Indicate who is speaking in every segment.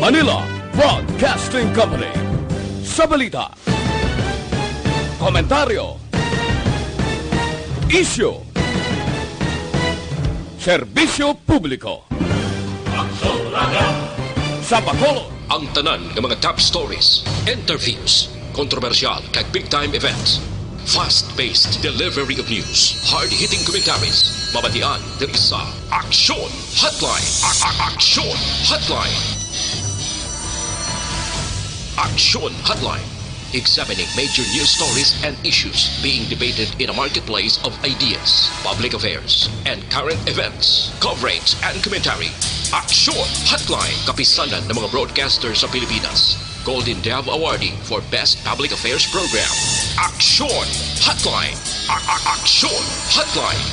Speaker 1: Manila Broadcasting Company. Sa balita, komentaryo, issue, serbisyo publiko. Sa Bacolod,
Speaker 2: Ang tanan ng mga top stories, interviews, kontrobersyal kag big-time events. Fast-paced delivery of news, hard-hitting commentaries, mabatian diri sa Aksyon Hotline. Aksyon Hotline. Aksyon Hotline. Examining major news stories and issues being debated in a marketplace of ideas, public affairs, and current events. Coverage and commentary. Aksyon Hotline. Kapisanan ng mga broadcasters sa Pilipinas. Golden Dove Awardee for Best Public Affairs Program. Aksyon Hotline. Aksyon Hotline.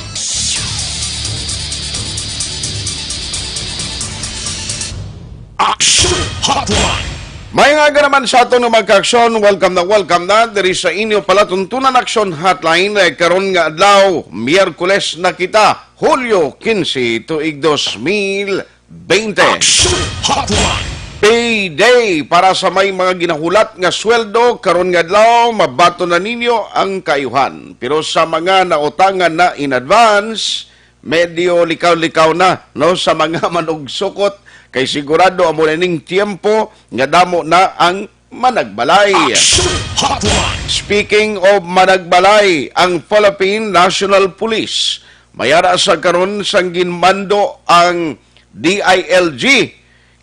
Speaker 1: Aksyon Hotline.
Speaker 3: May nga naman sa ato ng magka-aksyon, welcome na diri sa inyo palatuntunan Aksyon Hotline karon nga adlaw Miyerkules na kita, Hulyo 15 tuig 2020.
Speaker 1: Aksyon Hotline.
Speaker 3: Payday para sa may mga ginahulat nga sweldo karon nga adlaw mabato na ninyo ang kayuhan. Pero sa mga nautangan na in advance, medyo likaw-likaw na no sa mga manugsukot kay sigurado amo ning tiempo nga damo na ang managbalay. Speaking of managbalay, ang Philippine National Police mayara sa karon sang ginmando ang DILG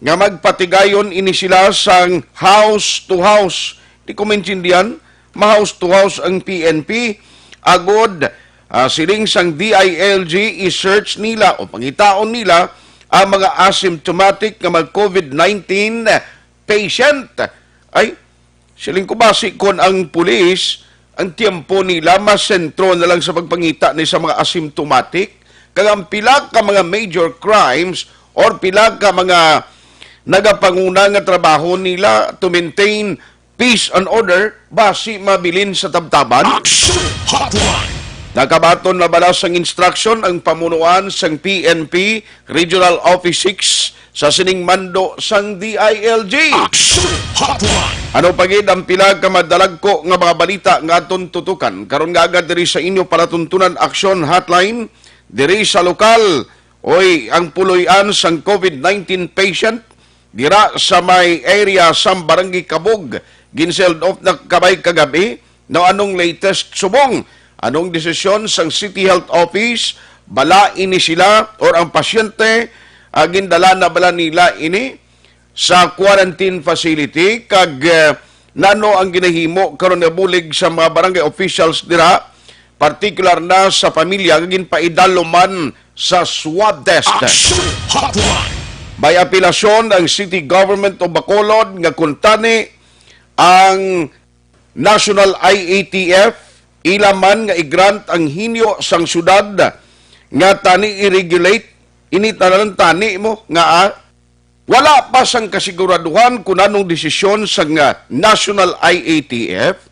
Speaker 3: nga magpatigayon ini sila sang house to house. Di ko maintindihan, ma-house to house ang PNP agod siling sang DILG i-search nila o pangitaon nila ang mga asymptomatic nga mag-COVID-19 patient. Ay, siling ko basi kon ang pulis, ang tiempo nila masentro na lang sa pagpangita ni sa mga asymptomatic, kag ang pila ka mga major crimes or pila ka mga nagapanguna nga trabaho nila to maintain peace and order, basi mabilin sa tabtaban. Nakabaton na balas ang instruction ang pamunuan sang PNP Regional Office 6 sa sining mando sang DILG. Ano pagid ang pila ka madalagko nga mga balita nga aton tutukan karon nga agad diri sa inyo palatuntunan Aksyon Hotline diri sa lokal ang puloy-an sang COVID-19 patient dira sa may area sa Barangay Kabog ginseld off na kabay kagabi no anong latest subong. Anong desisyon sang City Health Office? Bala ini sila or ang pasyente gindala na bala nila ini sa quarantine facility kag nano ang ginahimo karon nga bulig sa mga barangay officials dira particular na sa pamilya ginpaidalo man sa swab test. May apelasyon ang City Government of Bacolod nga kuntani ang National IATF ilaman nga i-grant ang hinyo sang syudad nga tani i-regulate ini tanan tani mo nga wala pa sang kasiguraduhan kung anong desisyon sang National IATF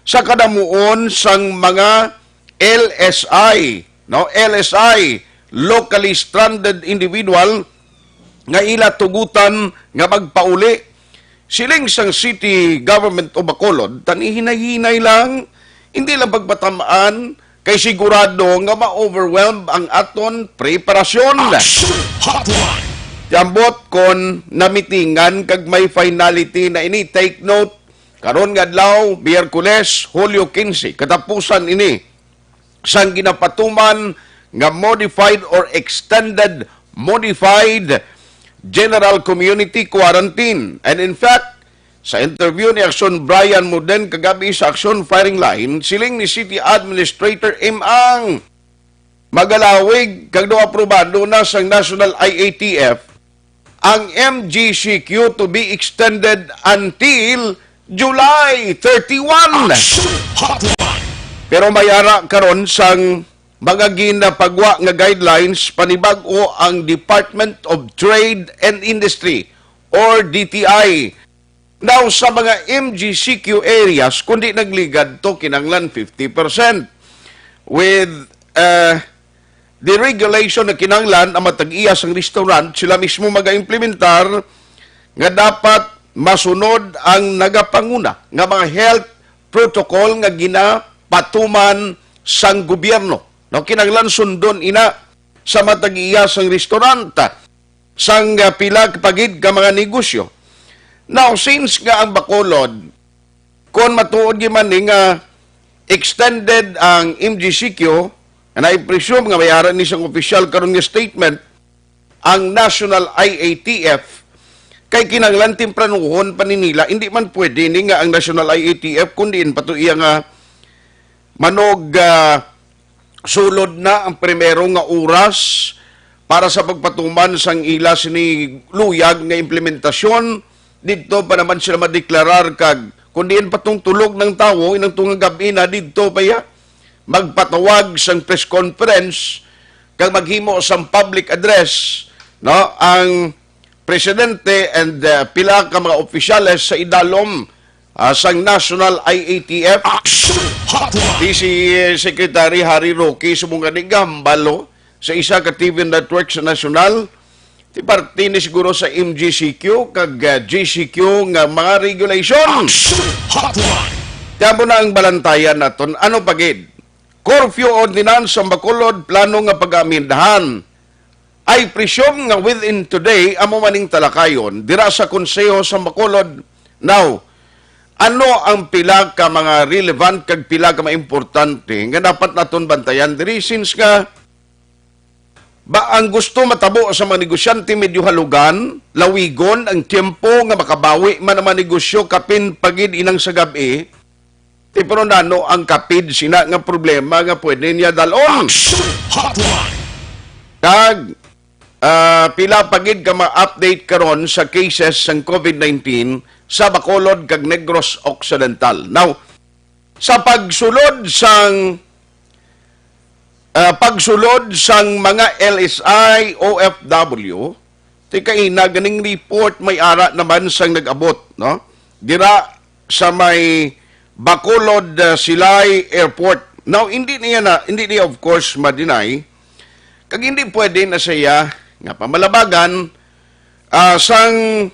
Speaker 3: sa kadamuon sang mga LSI locally stranded individual nga ila tugutan nga magpauli siling sang City Government o Bacolod tani hinay-hinay lang. Hindi lang pagbatamaan kay sigurado nga ma-overwhelm ang aton preparasyon. Jambot kon namitingan kag may finality na ini. Take note, karon nga adlaw, Miyerkules, Hulyo 15, katapusan ini sang ginapatuman nga modified or extended modified general community quarantine. And in fact, sa interview ni Aksyon Brian Muden kagabi sa Aksyon Firing Line, siling ni City Administrator Ang magalawig kag do aprobado na sang National IATF ang MGCQ to be extended until July 31. Pero mayara karon sang mga ginapagwa nga guidelines panibag-o ang Department of Trade and Industry or DTI. Now, sa mga MGCQ areas, kundi nagligad to kinanglan 50%. With the regulation na kinanglan ang matag-iya sang restaurant, sila mismo mag-implementar nga dapat masunod ang nagapanguna nga mga health protocol nga ginapatuman sang gobyerno. No, kinahanglan sundon ina sa matag-iya sang restauranta, sang pila pagid ka mga negosyo. Now, since nga ang Bacolod, kung matuod man nga extended ang MGCQ, and I presume nga mayaran ni sang official karon nga statement, ang National IATF, kay kinahanglan timplanuhon pa ni nila, hindi man pwede ni nga ang National IATF, kundi patuiya nga manog sulod na ang primero nga oras para sa pagpatuman sang ila sini luyag nga implementasyon. Dito pa naman sila madeklarar kag kundi patong tulog ng tao inang tungang gabi na dito pa ya magpatawag sang press conference kag maghimo sang public address, no, ang presidente and pila ka mga opisyales sa idalom sang National IATF. Di si Secretary Harry Roque sumungan ni Gambalo sa isa ka TV network sa nasyonal. Ti parte ni siguro sa MGCQ kag GCQ nga mga regulation. Tiyamo na ang balantayan naton. Ano pagid? Curfew ordinance sa Bacolod, plano nga pag-amindahan. I presume nga within today, amo maning talakayon, dira sa konseho sa Bacolod. Now, ano ang pila ka mga relevant kag pila ka maimportante nga dapat naton bantayan diri since nga ba ang gusto matabo sa mga negosyante medyo halugan, lawigon ang tiempo nga makabawi man ang negosyo kapin pagid inang sa gabi. Pero nano ang kapid sina nga problema nga pwede niya dalon. Kag pila pagid ka ma-update karon sa cases ng COVID-19 sa Bacolod kag Negros Occidental. Now, sa pagsulod sang mga LSI, OFW, tikaina ganing report may ara naman sang nag-abot, no? Dira sa may Bacolod Silay Airport. Now, hindi niya of course ma-deny kag hindi pwede na siya nga pamalabagan sang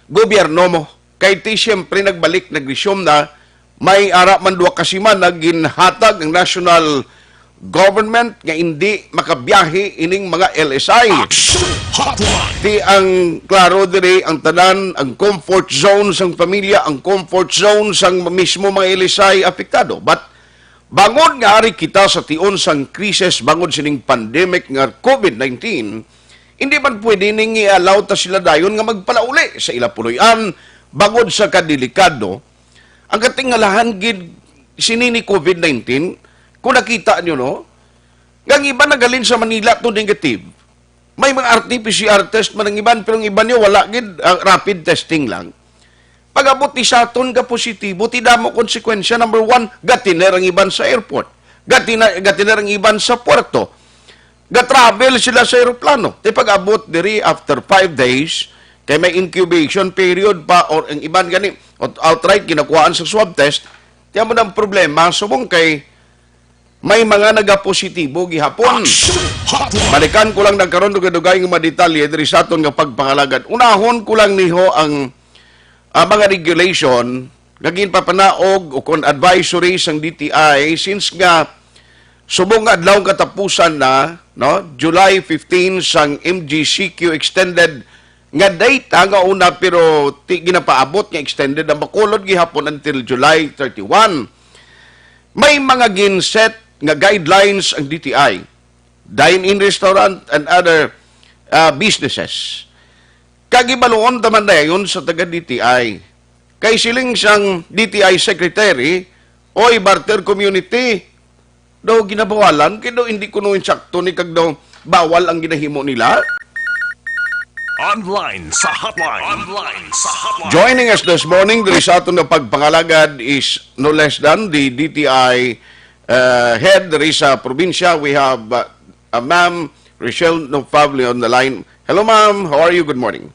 Speaker 3: gobyerno mo. Kay ti siyempre nagbalik, nag-resume na may ara man duwa kasi man naginhatag ang national government nga hindi makabiyahe ining mga LSI. Ti ang klaro diri ang tanan, ang comfort zone sang pamilya, ang comfort zone sang mismo mga LSI apektado. But bangod nga ari kita sa tion sang krisis, bangod sining pandemic nga COVID-19, hindi man pwede ning i-allow ta sila dayon nga magpalauli sa ila puloy-an bangod sa kadelikado. Ang katingalahan gid sinini COVID-19, kung nakita nyo, no, ang iba nagalin sa Manila to negative. May mga RT-PCR test man ang iban, pero ang iba nyo wala gid rapid testing lang. Pag-abot ni saton ka positibo, ti damo konsekwensya. Number one, gatiner ang iban sa airport. Gatiner ang iban sa puerto. Ga-travel sila sa aeroplano. Di pag-abot diri after 5 days, kay may incubation period pa, or ang iban gani, outright kinakuhaan sa swab test, tiyan mo ng problema, subong kay may mga nagapositibo gihapon. Balikan ko lang nagkaroon ng dugay ng mga detalye diri sa aton nga pagpangalagad. Unahon ko lang niho ang mga regulation gagin papanaog o kon advisory sang DTI since nga subong adlaw katapusan na, no, July 15 sang MGCQ extended nga date nga una pero ti ginapaabot nga extended ang Bacolod gihapon until July 31. May mga ginset nga guidelines ang DTI, dine-in restaurant and other businesses. Kagibaluon taman na yun sa taga-DTI. Kay siling siyang DTI secretary, oy barter community, daw ginabawalan, kaya daw hindi ko nung insakto ni kag daw bawal ang ginahimo nila.
Speaker 1: Online sa hotline.
Speaker 3: Joining us this morning, diri sa aton na pagpangalagad is no less than the DTI head diri sa probinsya. We have Ma'am Rochelle Nofable on the line. Hello, ma'am. How are you? Good morning.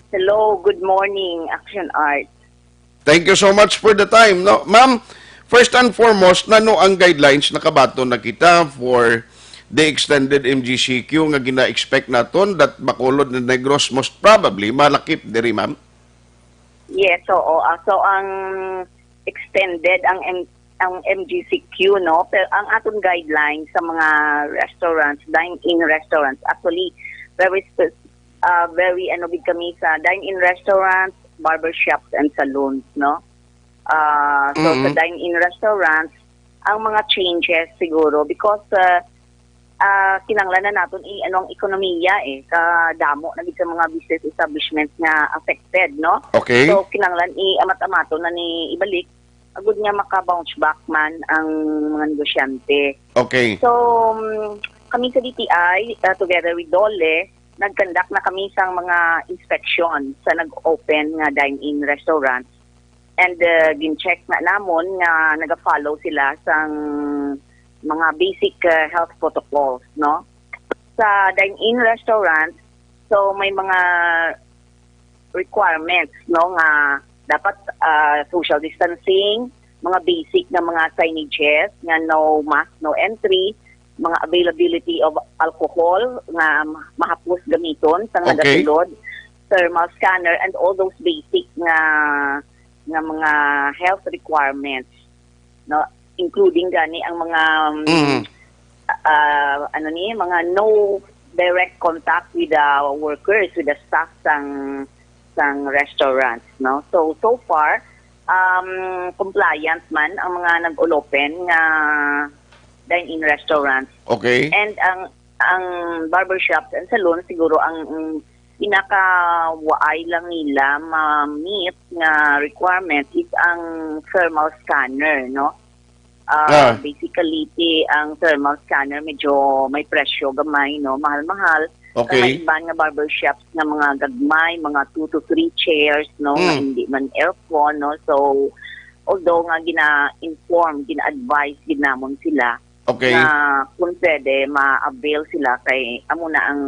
Speaker 4: Hello, good morning, Action Art.
Speaker 3: Thank you so much for the time. No, ma'am, first and foremost, nano ang guidelines na kabato na kita for the extended MGCQ nga gina-expect naton that Bacolod and Negros most probably malakip diri, ma'am?
Speaker 4: Yes, oo. So ang extended ang MGCQ, no, pero ang aton guidelines sa mga restaurants, dine-in restaurants, actually very big kami sa dine-in restaurants, barbershops and saloons, no. So sa dine-in restaurants, ang mga changes siguro because kinanglan na naton ang ekonomiya kadamo na sa mga business establishments nga affected, no.
Speaker 3: Okay.
Speaker 4: So kinanglan amat-amato na ni ibalik agud nga maka-bounce back man ang mga negosyante.
Speaker 3: Okay.
Speaker 4: So kami sa DTI together with Dole nag-conduct na kami sang mga inspection sa nag-open nga dine-in restaurants. And gin-check na namon nga naga-follow sila sang mga basic health protocols, no? Sa dine-in restaurants, so may mga requirements, no, nga dapat social distancing, mga basic na mga signages nga no mask, no entry, mga availability of alcohol nga mahapos gamiton sang nagasulod, thermal scanner and all those basic nga mga health requirements, no, including gani ang mga mga no direct contact with the workers, with the staff sang restaurants, no. So far compliant man ang mga nag-open nga dine-in restaurants.
Speaker 3: Okay.
Speaker 4: And ang barbershops and salon siguro ang pinaka-waay lang nila ma-meet nga requirement is ang thermal scanner, no? Basically, ang thermal scanner medyo may presyo gamay, no? Mahal-mahal.
Speaker 3: Okay.
Speaker 4: May iba nga barbershops nga mga gagmay, mga 2 to 3 chairs, no? Nga hindi man aircon, no? So, although nga gina-inform, gina-advise, ginamon sila,
Speaker 3: Okay.
Speaker 4: na kung pwede, ma-avail sila kay amo na ang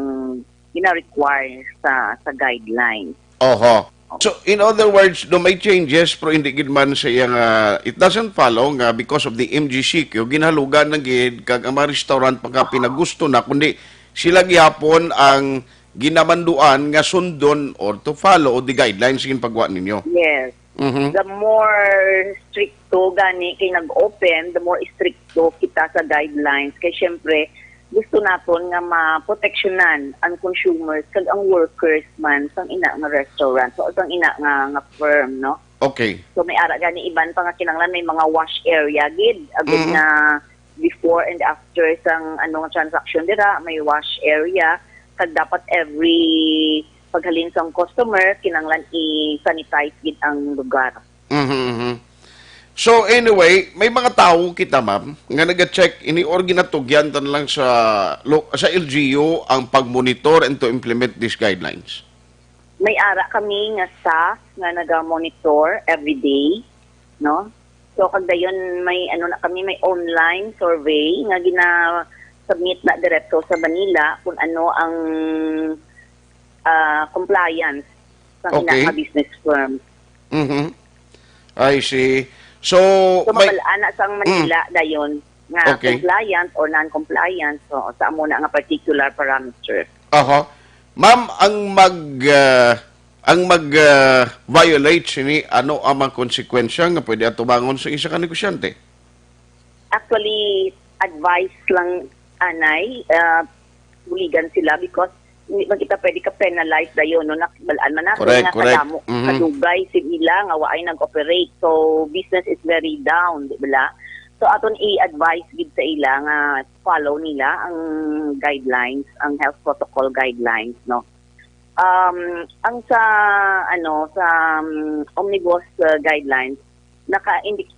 Speaker 4: gina-require sa guidelines.
Speaker 3: Oho. So, in other words, do may changes pero hindi gid man sa iyang it doesn't follow nga because of the MGCQ ginhalugan na gid kag ang mga restaurant pagka pinagusto na kundi sila gihapon ang ginamanduan nga sundon or to follow the guidelines in pagwa ninyo.
Speaker 4: Yes.
Speaker 3: Mhm.
Speaker 4: The more stricto gani kay nag-open, the more stricto kita sa guidelines. Kay syempre, gusto naton nga ma-protectionan ang consumers kag ang workers man sang ina nga restaurant. So, sang ina nga firm, no?
Speaker 3: Okay.
Speaker 4: So, may ara gani iban pa nga kinanglan may mga wash area gid. Agad na before and after sang nga transaction dira, may wash area. Kag dapat every paghalin sang customer, kinanglan i-sanitize gid ang lugar.
Speaker 3: Mhm. So anyway, may mga tao kita ma'am nga naga-check ini or ginatugyan tan lang sa LGU ang pag-monitor and to implement these guidelines.
Speaker 4: May ara kami nga staff nga naga-monitor every day, no? So kagdayon may may online survey nga gina-submit na diretso sa Manila kung ano ang compliance sa mga business firms.
Speaker 3: Mhm. I see. So may
Speaker 4: mabalaan na sang Manila dayon nga compliant or non-compliant, so sa amo na nga particular parameter.
Speaker 3: Aha. Ma'am, ang mag-violate sini ano ang mga konsekwensya nga pwede atubangon sa isa ka negosyante?
Speaker 4: Actually, advice lang anay, buligan sila because hindi man kita pwede ka penalize dayon, no, nakibalaan man natin nga kadamo kadugay sila nga waay nag-operate, so business is very down, di ba? So aton i-advise gid sa ila nga follow nila ang guidelines, ang health protocol guidelines, no. Ang sa omnibus guidelines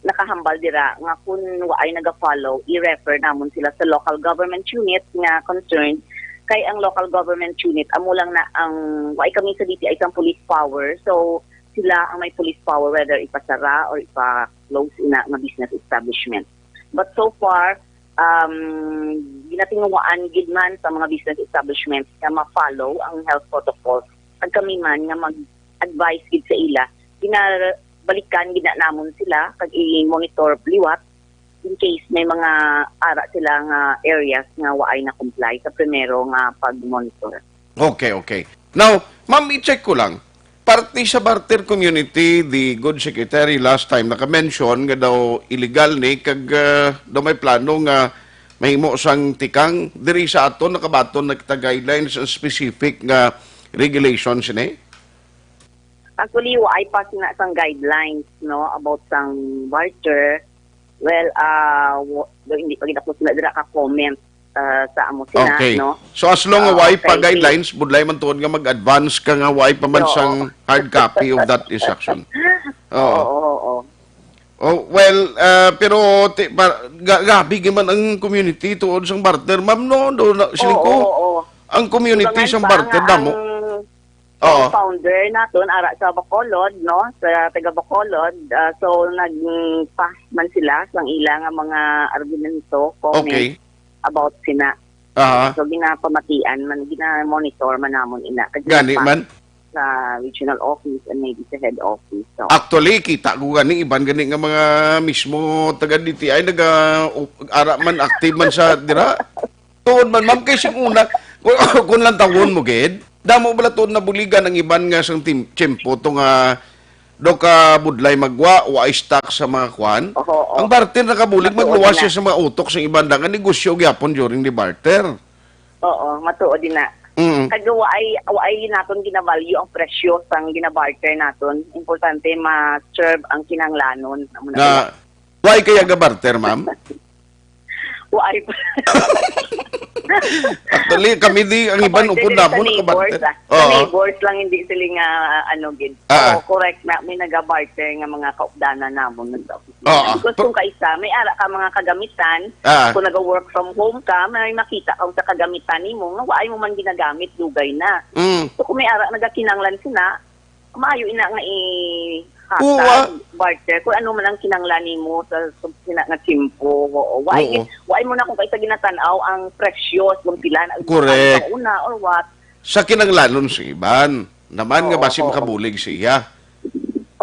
Speaker 4: nakahambal dira nga kung waay naga-follow, i-refer namon sila sa local government unit nga concerned. Kay ang local government unit amo lang na ang waay kami sa DTI isang police power, so sila ang may police power whether ipasara or ipa-close ina nga business establishment. But so far ginatinguan gid man sa mga business establishments nga ma-follow ang health protocols. Pag kami man nga mag-advise gid sa ila, balikan gid na namon sila kag i-monitor liwat in case may mga ara sila nga areas nga waay na comply sa primero nga pag-monitor.
Speaker 3: Okay. Now, ma'am, i-check ko lang. Parte sa barter community, the good secretary last time naka-mention nga daw illegal ni kag daw may plano nga mahimo sang tikang diri sa aton nakabaton nagta guidelines and specific nga regulations ni.
Speaker 4: Actually, waay pa sina sang guidelines no about sang barter. Well, hindi pa kita po sila dira ka-comment sa amo sila,
Speaker 3: Okay.
Speaker 4: no?
Speaker 3: So as long nga way pa
Speaker 4: okay.
Speaker 3: guidelines, budlay man tuod nga mag-advance ka nga way pa man sang hard copy of that instruction.
Speaker 4: Oo.
Speaker 3: Oh, well, pero gabi man ang community tuod sang barter, ma'am no, siling ko.
Speaker 4: Oo.
Speaker 3: Ang community sang barter damo.
Speaker 4: Oo. Founder naton ara sa Bacolod, no? Sa taga Bacolod. So nag-pass man sila sang ilang nga mga argumento, comment
Speaker 3: Okay.
Speaker 4: about sina.
Speaker 3: Aha.
Speaker 4: So ginapamatian man, gina-monitor man namon ina. Kasi
Speaker 3: Gani
Speaker 4: pa
Speaker 3: man.
Speaker 4: sa regional office and maybe sa head office. So,
Speaker 3: Actually, kita ko gani iban gani nga mga mismo taga DTI ara man active man sa dira. Tuod man ma'am kay sing una kung lang tawon mo gid. Damo bala tuod na buligan ang iban nga sang tiyempo to nga do ka budlay magwa wa stock sa mga kwan.
Speaker 4: Oo.
Speaker 3: Ang barter nakabulig
Speaker 4: Matuod
Speaker 3: magluwas
Speaker 4: na.
Speaker 3: siya sa mga utok sa iban nga negosyo gyapon during the barter.
Speaker 4: oo, matuod din na. Kaya waay naton ginavalue ang presyo sang ginabarter naton. Importante ma-serve ang kinanglanon.
Speaker 3: Na why kaya ga barter, ma'am?
Speaker 4: Waay pa.
Speaker 3: Actually, kami di ang iban upod na mo nakabarter.
Speaker 4: Sa neighbors lang hindi sila nga gid.
Speaker 3: Ah.
Speaker 4: So, correct na may nagabarter nga mga kaupdanan namon nagdaw.
Speaker 3: Oo.
Speaker 4: Because kung kaisa may ara ka mga kagamitan,
Speaker 3: Ah.
Speaker 4: kung naga-work from home ka, may makita ka sa kagamitan nimo nga waay mo man ginagamit dugay na. So kung may ara nagakinanglan sina, maayo ina nga
Speaker 3: Oo,
Speaker 4: barter kung ano man ang kinanglan nimo sa nga timpo.
Speaker 3: Oo.
Speaker 4: Waay mo na kung kaisa ginatanaw ang presyo kung pila na
Speaker 3: Correct.
Speaker 4: una or what.
Speaker 3: Sa kinanglanon si iban. Naman nga
Speaker 4: Oo,
Speaker 3: basi
Speaker 4: oo.
Speaker 3: makabulig siya.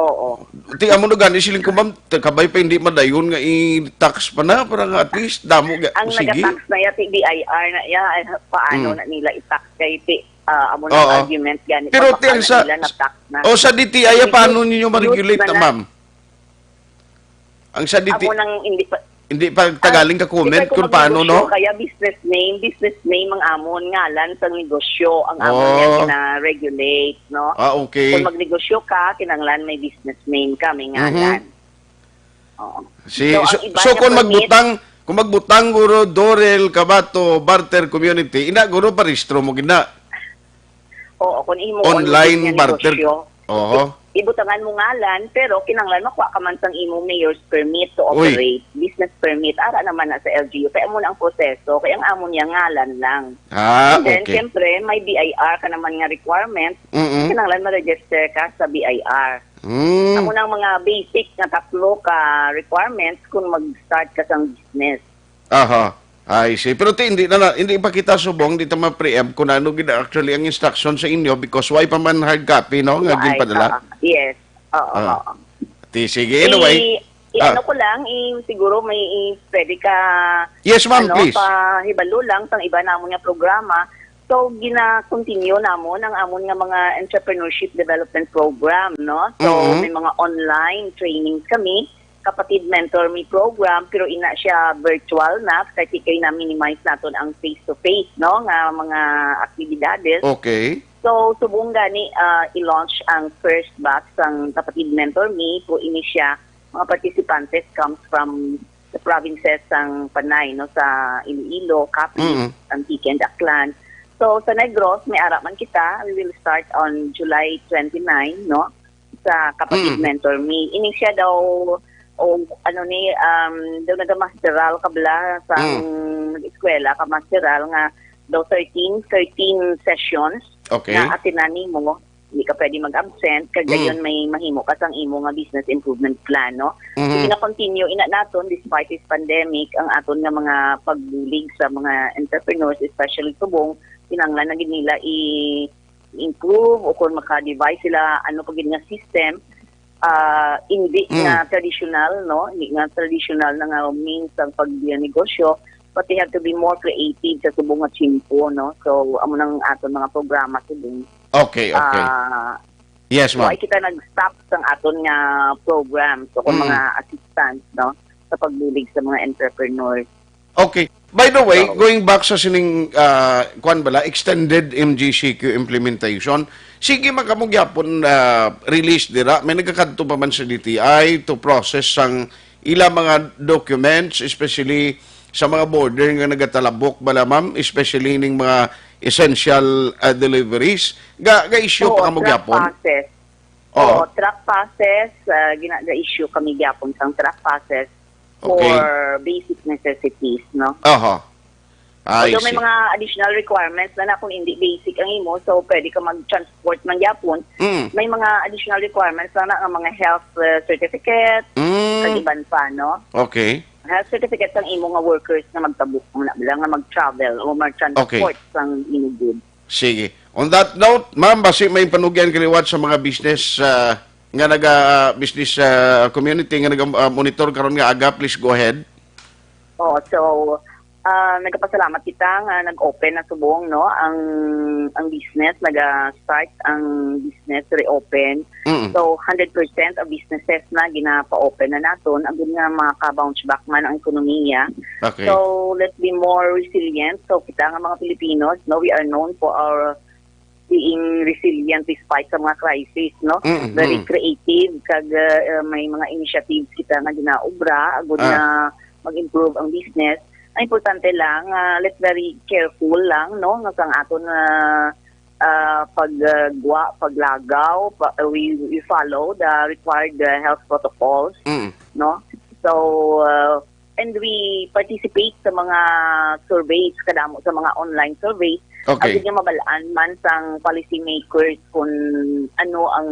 Speaker 4: Oo.
Speaker 3: Ti amo no gani siling ko ma'am, kabay pa hindi madayon nga i-tax pa na para nga at least damo ga
Speaker 4: Ang
Speaker 3: sige.
Speaker 4: nagatax na ya BIR na ya paano na nila i-tax kay amo
Speaker 3: Oo.
Speaker 4: na argument gani
Speaker 3: Pero
Speaker 4: pa
Speaker 3: ti sa
Speaker 4: nila na-tax na.
Speaker 3: o sa DTI paano ninyo ma-regulate
Speaker 4: Youth
Speaker 3: na
Speaker 4: na
Speaker 3: ma'am? Ang sa
Speaker 4: Amo
Speaker 3: DTI
Speaker 4: nang
Speaker 3: hindi pa tagaling ka comment
Speaker 4: Di ba
Speaker 3: kung paano no?
Speaker 4: Kaya business name ang amon ngalan sa negosyo ang amon
Speaker 3: Oh.
Speaker 4: niya kina-regulate, no?
Speaker 3: Ah, okay.
Speaker 4: Kung magnegosyo ka, kinanglan may business name ka, may ngalan. Oo. ang iba
Speaker 3: So
Speaker 4: niya
Speaker 3: kung
Speaker 4: permit-
Speaker 3: magbutang guro Dorel Kabato Barter Community, ina guro parehistro mo gina.
Speaker 4: Oo, kung imo
Speaker 3: Online
Speaker 4: niya
Speaker 3: barter.
Speaker 4: negosyo,
Speaker 3: Oo.
Speaker 4: ibutangan mo ngalan, pero kinanglan makuha ka man sang imo mayor's permit to
Speaker 3: Uy.
Speaker 4: operate, business permit, ara naman na sa LGU. Kaya mo na ang proseso, kaya ang amon niya ngalan lang.
Speaker 3: Ah,
Speaker 4: And then,
Speaker 3: okay.
Speaker 4: siyempre, may BIR ka naman nga requirement, kinanglan ma-register ka sa BIR. Amo nang mga basic na tatlo ka requirements kung mag-start ka sang business.
Speaker 3: Aha. I see. Pero hindi pa kita subong, di ta ma-preempt kung ano gina actually ang instruction sa inyo because why pa man hard copy, no? Nga
Speaker 4: Ay,
Speaker 3: ginpadala.
Speaker 4: yes. Oo.
Speaker 3: Ah.
Speaker 4: oo.
Speaker 3: Ti sige, anyway.
Speaker 4: Ano ko lang, siguro may pwede ka
Speaker 3: Yes, ma'am, please.
Speaker 4: pahibalo lang sang iba namon nga programa. So gina-continue namon ang amon nga mga entrepreneurship development program, no? So may mga online trainings kami, kapatid mentor me program, pero ina siya virtual na kasi kay na minimize naton ang face-to-face, no, nga mga aktibidades.
Speaker 3: Okay.
Speaker 4: So, subong gani i-launch ang first batch ng Kapatid Mentor Me. Po ini siya, mga participantes comes from the provinces ng Panay, no, sa Iloilo, Capiz, Antique and Aklan. So, sa Negros, may araman kita. We will start on July 29, no, sa Kapatid Mentor Me. Ini siya daw, daw nagamasteral kabla sa eskwela, kamasteral nga daw 13 sessions.
Speaker 3: Okay.
Speaker 4: Na atinani mo, hindi ka pwede mag-absent, kaya gayon may mahimo ka sang imo nga business improvement plan, no? So, continue ina naton despite this pandemic, ang aton nga mga pagbulig sa mga entrepreneurs, especially subong, kinanglan na gid nila i-improve o kung maka-devise sila ano pa gid nga system hindi nga traditional, no? Hindi nga traditional na nga means ang pagnegosyo, but they have to be more creative sa subong nga chimpo, no? So, amo nang aton mga programa subong.
Speaker 3: Okay. Yes,
Speaker 4: So,
Speaker 3: ma'am.
Speaker 4: ay kita nag-stop sa aton nga program. So, kung mga assistants, no? Sa pagbulig sa mga entrepreneurs.
Speaker 3: Okay. By the way, going back sa sining extended MGCQ implementation, sige makamugyapon release dira. May nagkakadto pa man sa DTI to process sang ila mga documents, especially sa mga border nga nagatalabok bala ma'am, especially ning mga essential deliveries. Ga-issue pa kamugyapon.
Speaker 4: Track passes.
Speaker 3: Oo.
Speaker 4: Track passes, issue kami gyapon sang track passes for
Speaker 3: Okay.
Speaker 4: basic necessities, no?
Speaker 3: Aha. I
Speaker 4: Although may
Speaker 3: see.
Speaker 4: mga additional requirements na kung hindi basic ang imo, so pwede ka mag-transport man gyapon. May mga additional requirements na ang mga health certificate, kagiban pa, no?
Speaker 3: Okay.
Speaker 4: Health certificate ang imo nga workers na magtabok na bilang nga mag-travel o mag-transport sang imo goods.
Speaker 3: Sige. On that note, ma'am, basi may panugyan kaliwat sa mga business nga business community nga naga-monitor karon nga aga, please go ahead.
Speaker 4: So nagpasalamat kita nga nag-open na subong, no, ang business, naga-start ang business reopen. So 100% of businesses na ginapa-open na naton, agud nga maka-bounce back man ang ekonomiya.
Speaker 3: Okay.
Speaker 4: So let's be more resilient. So kita nga mga Pilipinos, no, we are known for our being resilient despite sa mga crisis, no? Very creative, kag may mga initiatives kita nga ginaobra, agud na mag-improve ang business. Ang importante lang, let's very careful lang, no? Nga sang aton paglagaw, we follow the required health protocols, no? So, and we participate sa mga surveys, kadamo sa mga online surveys.
Speaker 3: Okay.
Speaker 4: Agad niya mabalaan man sang policy makers kung ano ang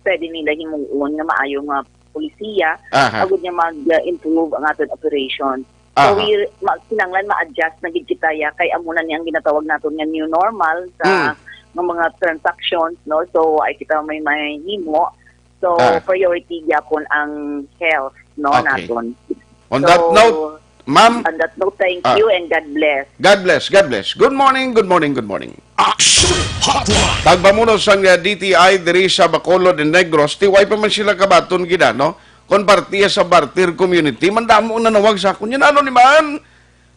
Speaker 4: pwede nila himuon nga maayo nga polisiya. Agad niya mag-improve ang aton operation. So we kinanglan ma-adjust na gid kita ya kay amo na niyang ginatawag naton nga new normal sa mga transactions, no? So ay kita may himo. So priority gyapon ang health, no, naton.
Speaker 3: On that note, ma'am,
Speaker 4: on that note, thank you and God bless.
Speaker 3: God bless, God bless. Good morning, good morning, good morning.
Speaker 1: Action Hotline.
Speaker 3: Tagpamuno sang DTI diri sa Bacolod and Negros, tiway pa man sila kabaton gida, no? Kon partiya sa barter community, mandamo na nawag sa akon. Yan ano ni man?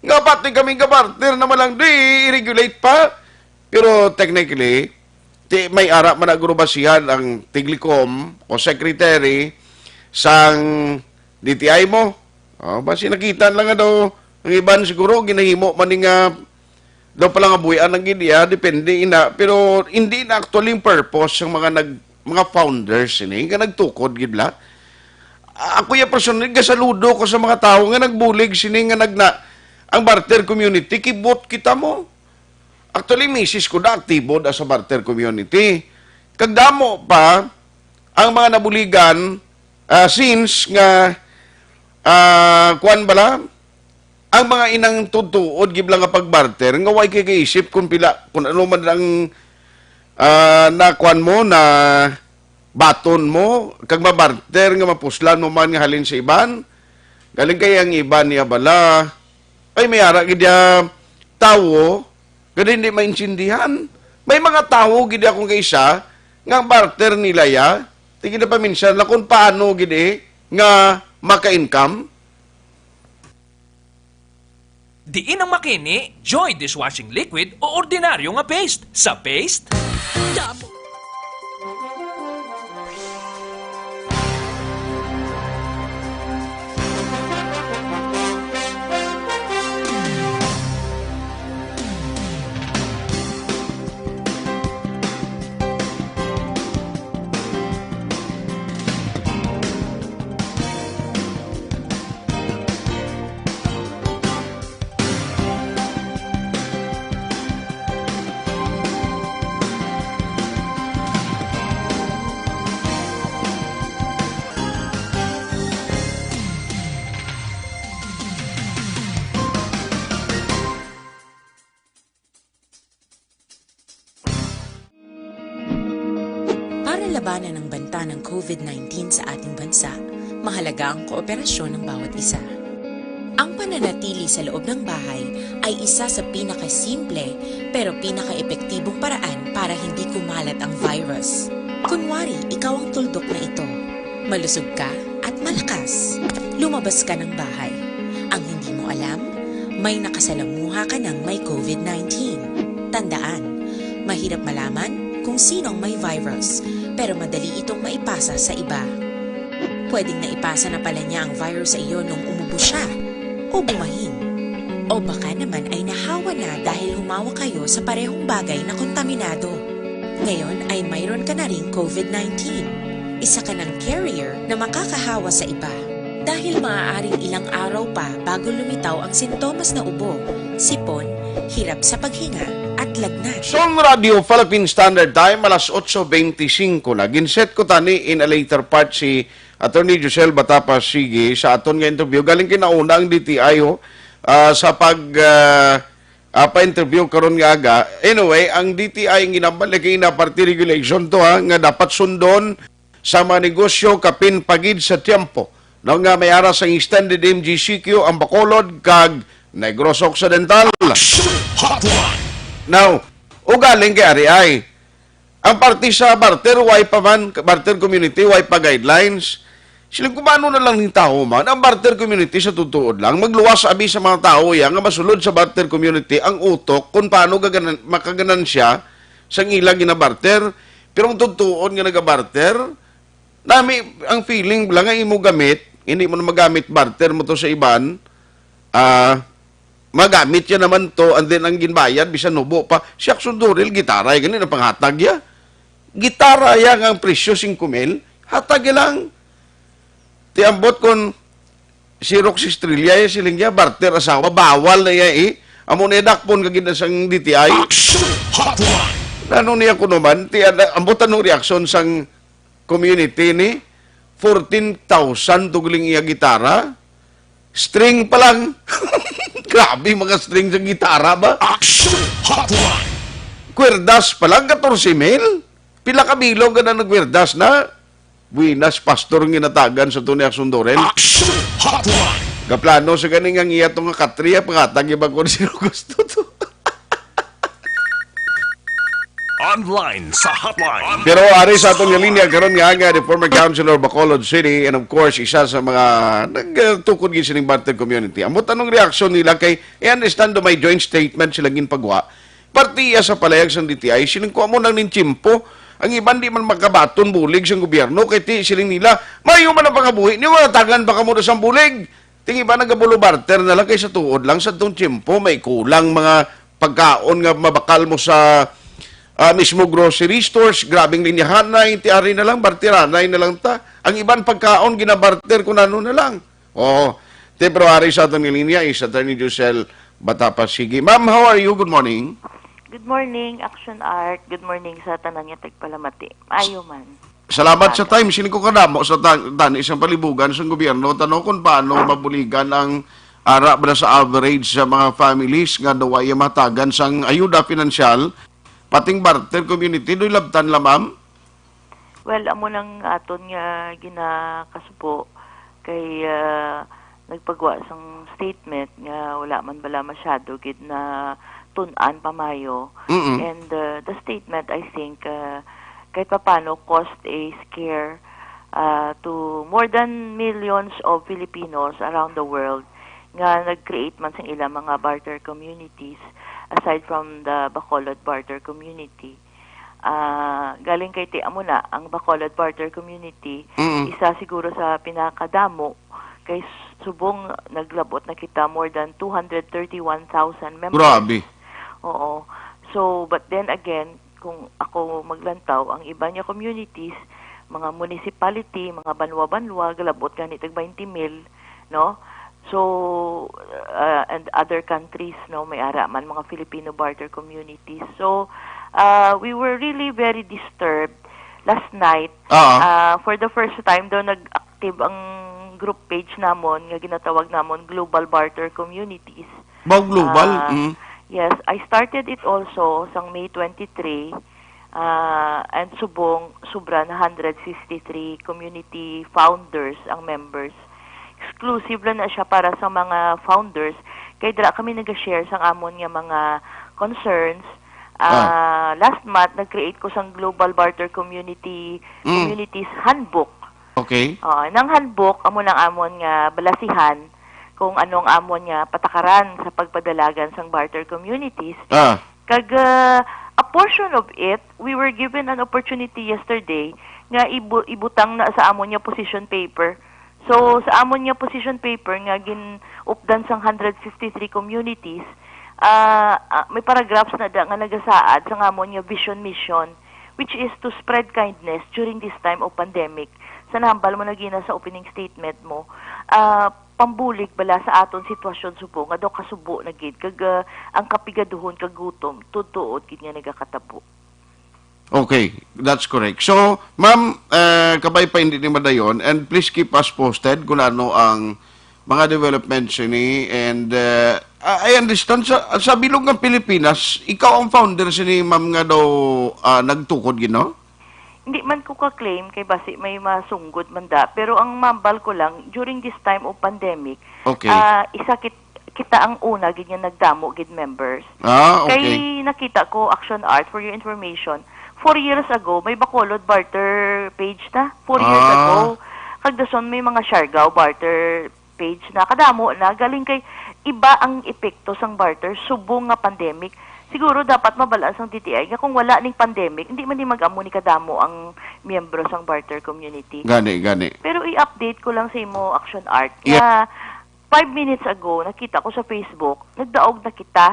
Speaker 3: Nga pati kaming kabarter na malang di i-regulate pa. Pero technically, may ara man agrobasihan ang Tiglicom o secretary sang DTI mo. Basi nakita lang nga daw ang iban siguro ginahimo man nga daw pala nga buyan ng gidiya, depende ina, pero hindi na actually yung purpose ng mga founders ini nga nagtukod gidla. Ako ya personally gasaludo ko sa mga tao nga nagbulig sini nga ang barter community kibot kita mo. Actually misis ko na aktibo da sa barter community. Kagdamo pa ang mga nabuligan since nga kuan bala ang mga inang tutuod gibla nga pagbarter nga way kay kaisip kung ano man ang na kuan mo na baton mo kag mabarter nga mapuslan mo man nga halin sa iban galing kay ang iban niya bala ay may ara gid tawo gid hindi maintindihan may mga tawo gid akong kaysa nga barter nila ya tigid na paminsan la kung paano gid nga maka-income.
Speaker 5: Diin ang makini, Joy dishwashing liquid o ordinaryo nga paste. Sa paste, damo.
Speaker 6: Para labanan ang banta ng COVID-19 sa ating bansa, mahalaga ang kooperasyon ng bawat isa. Ang pananatili sa loob ng bahay ay isa sa pinakasimple pero pinaka-epektibong paraan para hindi kumalat ang virus. Kunwari, ikaw ang tuldok na ito. Malusog ka at malakas. Lumabas ka ng bahay. Ang hindi mo alam, may nakasalamuha ka ng may COVID-19. Tandaan, mahirap malaman kung sino ang may virus, pero madali itong maipasa sa iba. Pwedeng naipasa na pala niya ang virus sa iyo nung umubo siya, o bumahin. O baka naman ay nahawa na dahil humawa kayo sa parehong bagay na kontaminado. Ngayon ay mayroon ka na ring COVID-19. Isa ka ng carrier na makakahawa sa iba. Dahil maaaring ilang araw pa bago lumitaw ang sintomas na ubo, sipon, hirap sa paghinga, at lagnat.
Speaker 3: Son Radio Philippine Standard Time, alas 8:25 na. Ginset ko tani in a later part si Attorney Josel Batapa Sige sa aton nga interview. Galing kinauna ang DTI sa pa-interview karon nga aga. Anyway, ang DTI ang ginabalik na party regulation to nga dapat sundon sa mga negosyo kapin pagid sa tiempo. No nga may ara sa extended MGCQ ang Bacolod kag Negros Occidental.
Speaker 1: Hotline.
Speaker 3: Now, ugaling kay RI. Ang party sa barter, why pa man, barter community, why pa guidelines. Silang kumano na lang ng tao man. Ang barter community sa tutuod lang, magluwas abi sa mga tao yan, nga masulod sa barter community, ang utok kung paano makaganan siya sa ilang ginabarter. Pero ang tutuod nga nagabarter, nami ang feeling lang nga imo gamit, hindi mo na magamit barter mo to sa iban, magamit yan naman to, and then ang ginbayad, bisan nubo pa, siyak sunduril, gitara, ganun na panghatag ya. Gitara ya ang presyo 5,000, hatag lang. Tiambot kon si Roxy Estrella, siling ya, barter asawa, bawal na ya Amo na dakpon kagid sang DTI.
Speaker 1: Hotline.
Speaker 3: Ano niya ko naman, ambutan ng reaksyon sang community ni, 14,000 tugling iya gitara, string pa lang. Grabe mga string sa gitara ba?
Speaker 1: Hotline.
Speaker 3: Kwerdas pa lang, 14,000. Pila ka bilog ka na nagkwerdas na. Buinas, pastor ng ginatagan sa tunay Sundoren.
Speaker 1: Hotline.
Speaker 3: Kaplano sa ganing ang iya itong katriya, pangatag iba kung sino gusto to.
Speaker 1: Online sa hotline.
Speaker 3: Pero ari sa atong linya karon nga the former councilor Bacolod City and of course isa sa mga nagtukod gid sining barter community. Amo tanong reaksyon nila kay I understand do may joint statement sila ginpagwa. Partiya sa palayag sa DTI siling ko amo nang ninchimpo. Ang iban di man makabaton bulig sa gobyerno kay ti siling nila mayo man ang pangabuhi ni wala tagan baka mo sa bulig. Ting iba nagabulo barter na lang kay sa tuod lang sa tong chimpo may kulang mga pagkaon nga mabakal mo sa mismo grocery stores, grabing linyahan na, intiari na lang, bartiranay na lang ta. Ang iban pagkaon, ginabarter kung ano na lang. Oo. February sa atong linya is Attorney Josel Batapa Sige. Ma'am, how are you? Good morning.
Speaker 7: Good morning, Action Art. Good morning sa tanan niya tagpalamati. Ayo man.
Speaker 3: Salamat sa time. Sinin ko kadamo sa tani isang palibugan sa gobyerno. Tanong kung paano mabuligan ang ara ba sa average sa mga families nga daw ay matagan sang ayuda pinansyal pating barter community. Do'y labtan la, ma'am?
Speaker 7: Well, amo nang aton nga ginakasupo kay nagpagawa sang statement nga wala man bala masyado gid na tun-an pamayo. And the statement, I think, kahit papano caused a scare to more than millions of Filipinos around the world nga nag-create man sa ilang mga barter communities aside from the Bacolod barter community. Galing kay ti amo na ang Bacolod barter community, isa siguro sa pinakadamo kay subong naglabot na kita more than 231,000 members.
Speaker 3: Grabe.
Speaker 7: Oo. So, but then again, kung ako maglantaw, ang iba niya communities, mga municipality, mga banwa-banwa, galabot ganit tag 20,000, no? So, and other countries, no, may ara man mga Filipino barter communities. So, we were really very disturbed last night. For the first time daw nag-active ang group page namon nga ginatawag namon Global Barter Communities.
Speaker 3: Global?
Speaker 7: Yes, I started it also sang May 23 And subong, sobra na 163 community founders ang members. Exclusive lang na siya para sa mga founders. Kaya dira kami nag-share sa amon nga mga concerns. Last month, nag-create ko sang Global Barter Communities Handbook.
Speaker 3: Okay.
Speaker 7: Nang handbook, amon ang amon nga balasihan kung anong amon nga patakaran sa pagpadalagan sang barter communities. Kag a portion of it, we were given an opportunity yesterday nga ibutang na sa amon nga position paper. So, sa amon nga position paper nga gin-updan sang 153 communities, may paragraphs na da nga nagasaad sa amon nga vision mission, which is to spread kindness during this time of pandemic. Sa nahambal mo na gina sa opening statement mo, pambulik bala sa aton sitwasyon subo nga daw kasubo na gid kag ang kapigaduhon kag gutom tutuod gid nga nagakatabo.
Speaker 3: Okay, that's correct. So, ma'am, kabay pa hindi ni Madayon, and please keep us posted kung ano ang mga developments ni. And I understand, sa bilog ng Pilipinas, ikaw ang founder ni ma'am nga daw nagtukod, gino?
Speaker 7: Hindi man ko ka-claim kay basi may masunggod man da. Pero ang mambal ko lang, during this time of pandemic,
Speaker 3: okay.
Speaker 7: Kita ang una, gid nga nagdamo, gid members.
Speaker 3: Okay.
Speaker 7: Kay nakita ko, Action Art, for your information, 4 years ago, may Bacolod barter page na. 4 years ago. Kagdason may mga Siargao barter page na. Kadamo na. Galing kay iba ang epekto sang barter. Subong nga pandemic. Siguro dapat mabalaan sang DTI nga kung wala ning pandemic, hindi man ni mag-amo ni kadamo ang miyembro sang barter community.
Speaker 3: Gani.
Speaker 7: Pero i-update ko lang sa imo, Action Art. Yeah. 5 minutes ago, nakita ko sa Facebook, nagdaog na kita.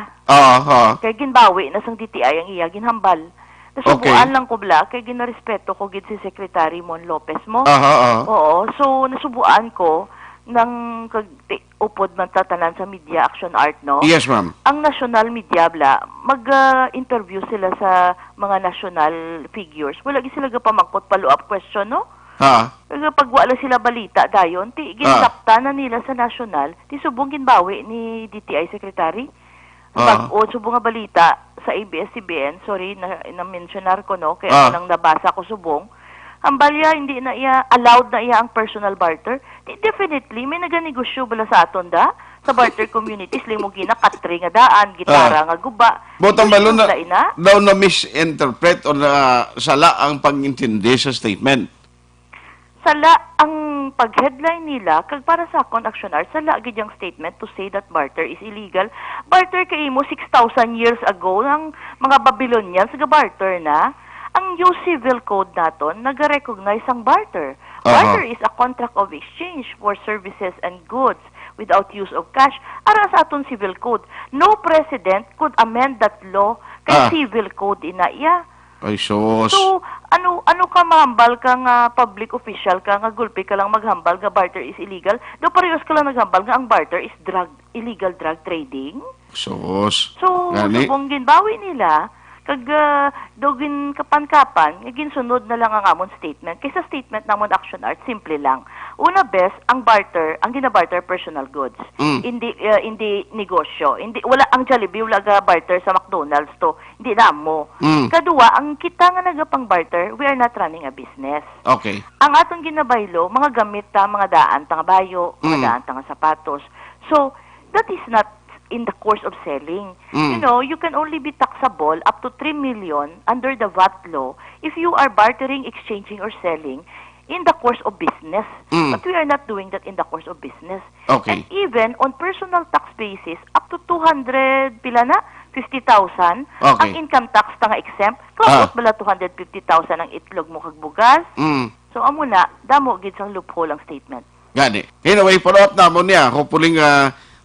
Speaker 7: Kaya ginbawi na sang DTI ang iya ginhambal. Nasubuan lang ko bla, kaya ginarespeto ko gid si Secretary Mon Lopez mo. Oo, so nasubuan ko nang upod man tatanan sa media Action Art, no?
Speaker 3: Yes, ma'am.
Speaker 7: Ang national media bla, mag-interview sila sa mga national figures. Wala gid sila gapamangkot follow-up question, no? Pag wala sila balita dayon, ti ginlapta na nila sa national, ti subong ginbawi ni DTI Secretary. Pag-o subong nga balita sa ABS-CBN, sorry, na-mentionar ko, no? Kaya nang nabasa ko subong, ang balya, hindi na iya, allowed na iya ang personal barter. Definitely, may naganegosyo bala sa aton da, sa barter communities, limo gina, katri nga daan, gitara nga guba.
Speaker 3: Botang balo na, daw na misinterpret o na sala ang pag-intindi sa statement.
Speaker 7: Sala ang pag-headline nila, kag para sa akon Action Art, sala gid yung statement to say that barter is illegal. Barter kay mo 6,000 years ago, ng mga Babylonians, barter na. Ang new civil code naton nag-recognize ang barter. Barter is a contract of exchange for services and goods without use of cash. Ara sa aton civil code, no president could amend that law kay civil code inaiya.
Speaker 3: Ay, sos.
Speaker 7: So, ano ka mahambal ka nga public official ka nga gulpi ka lang maghambal nga barter is illegal? Do parehas ka lang naghambal nga ang barter is illegal drug trading?
Speaker 3: Sos.
Speaker 7: So, subong ginbawi nila, kag dogin kapan-kapan, ginsunod na lang ang amon statement. Kaysa statement namon Action Art, simple lang. Una best, ang barter, ang ginabarter personal goods. Hindi negosyo. Wala ang Jollibee, wala ga barter sa McDonald's to. Hindi na mo. Kadua, ang kita nga nagapang barter, we are not running a business.
Speaker 3: Okay.
Speaker 7: Ang atong ginabaylo, mga gamit ta, mga daan, tanga bayo, mga daan, tanga sapatos. So, that is not in the course of selling. You know, you can only be taxable up to 3 million under the VAT law if you are bartering, exchanging, or selling in the course of business. But we are not doing that in the course of business.
Speaker 3: Okay.
Speaker 7: And even on personal tax basis, up to 200, pila na? 50,000.
Speaker 3: Okay.
Speaker 7: Ang income tax tanga exempt. Kapos bala 250,000 ang itlog mo kag bugas. So, amo na, damo gid sang loophole ang statement.
Speaker 3: Gani. Anyway, follow up na mo niya. Hopefully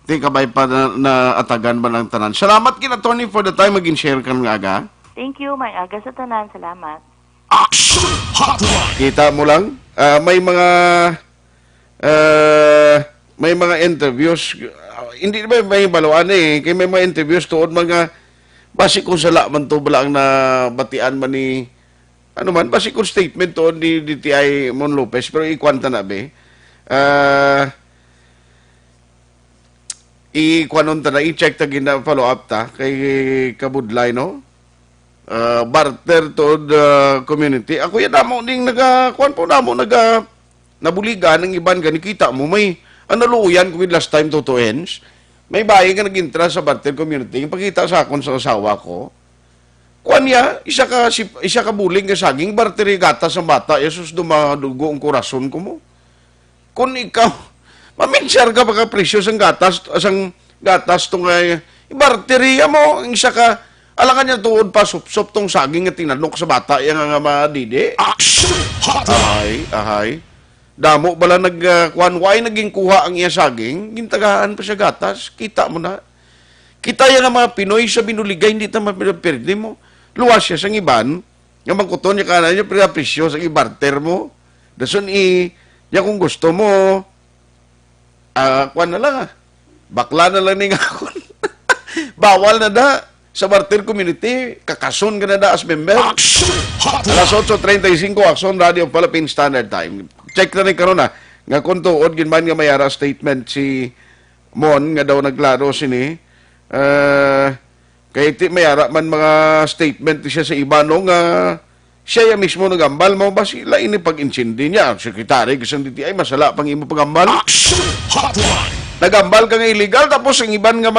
Speaker 3: ting kabay pa na atagan ba ng tanan. Salamat kina Tony for the time share kan nga aga.
Speaker 7: Thank you, may aga sa tanan. Salamat.
Speaker 1: Action Hotline.
Speaker 3: Kita mo lang, may mga interviews, hindi ba may baluan kay may mga interviews tuod mga basi kung sala man to bala ang nabatian man ni ano man basi kung statement tuod ni DTI Mon Lopez pero ikwanta na be. I-check ta gina follow up ta kay Kabudlay, no? barter to the community. Ako yan namo ning kuan po namo nabuligan ng iban gani kita mo may luyan ko with last time to ends. May bayi nga nag-intra sa barter community. Yung pagkita sa akon sa asawa ko, kuan niya, isa ka buling nga saging barter gata sa bata. Yesus dumadugo ang kurason ko mo. Kung ikaw, maminsyar ka baka presyo sang gatas tong ibarteriya mo, ang isa ka, alangan niya tuod pa sup tong saging nga tinanok sa bata, yung nga madidi.
Speaker 1: Action Hotline.
Speaker 3: Ahay. Damo bala why naging kuha ang iya saging, gintagaan pa siya gatas, kita mo na. Kita yung mga Pinoy sa binuligay, hindi ta mapirdi mo. Luwas siya sa iban, yung magkuton niya kanan niya, presyo sa ibarter mo. Dason ya kung gusto mo, kuan na lang bakla na lang ni ako. Bawal na da sa barter community, kakason ka na da as member.
Speaker 1: Action Hotline.
Speaker 3: Alas 8:35, Action Radio Philippine Standard Time. Check na rin karon na, nga kung tuod, ginman nga mayara statement si Mon, nga daw naglaro sini, kaya iti mayara man mga statement siya sa iba, no, nga siya mismo nagambal mo ba sila ini pag-insindi niya, sekretary, kasi diti ay masala pang imo pagambal.
Speaker 1: Action Hotline.
Speaker 3: Nagambal ka nga illegal, tapos ang iban nga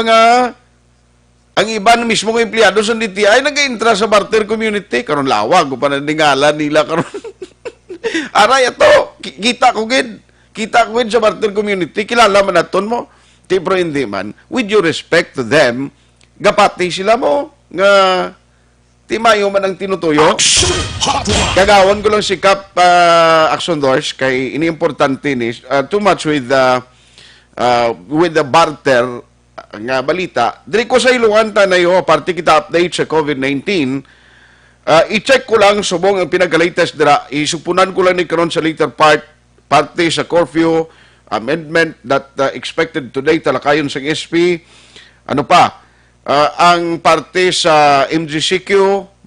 Speaker 3: ang iban mismo ng empleyado sa DTI nag-intra sa barter community, karon lawag, o panandingalan nila karon. Aray, ito, kita ko gid sa barter community, kilala man naton mo, pero hindi man, with due respect to them, gapati sila mo, nga, timayo man ang tinutuyo.
Speaker 1: Action Hotline.
Speaker 3: Kagawan ko lang si Cap Action Doors, kay iniimportante ni, too much with the barter, nga balita. Diri ko sa iluan tanayo, parte kita update sa COVID-19, i-check ko lang subong ang pinaka-latest dira. Isupunan ko lang ni karon sa later parte sa curfew amendment that expected today talakayon sa SP. Ano pa? Ang parte sa MGCQ,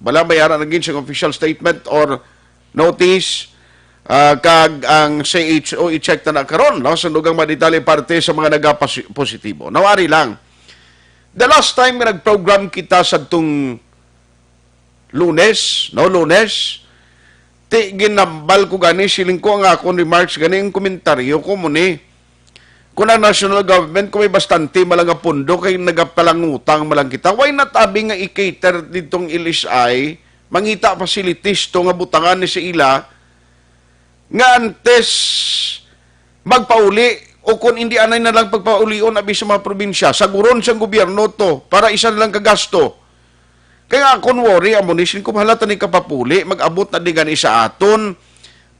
Speaker 3: bala bayaran naging sa official statement or notice. Kag ang CHO i-check na karon, no? Sa dugang madetali parte sa mga nagapositibo. Nawari lang. The last time nga nag-program kita sa tung Lunes, ginambal ko gani, siling ko ang akong remarks gani, ang komentaryo ko muni. Kung ang national government, kung may bastante malang pundo, kay nagapalangutang malang kita, why not abi nga i-cater ditong LSI, mangita facilities to nga butangan ni si ila, nga antes magpauli, o kung hindi anay na lang pagpaulion abi sa mga probinsya, saguron sa gobyerno to, para isa na lang kagasto. Kaya akong worry, amunisin ko mahalata ni kapapuli, mag-abot na di gani sa aton,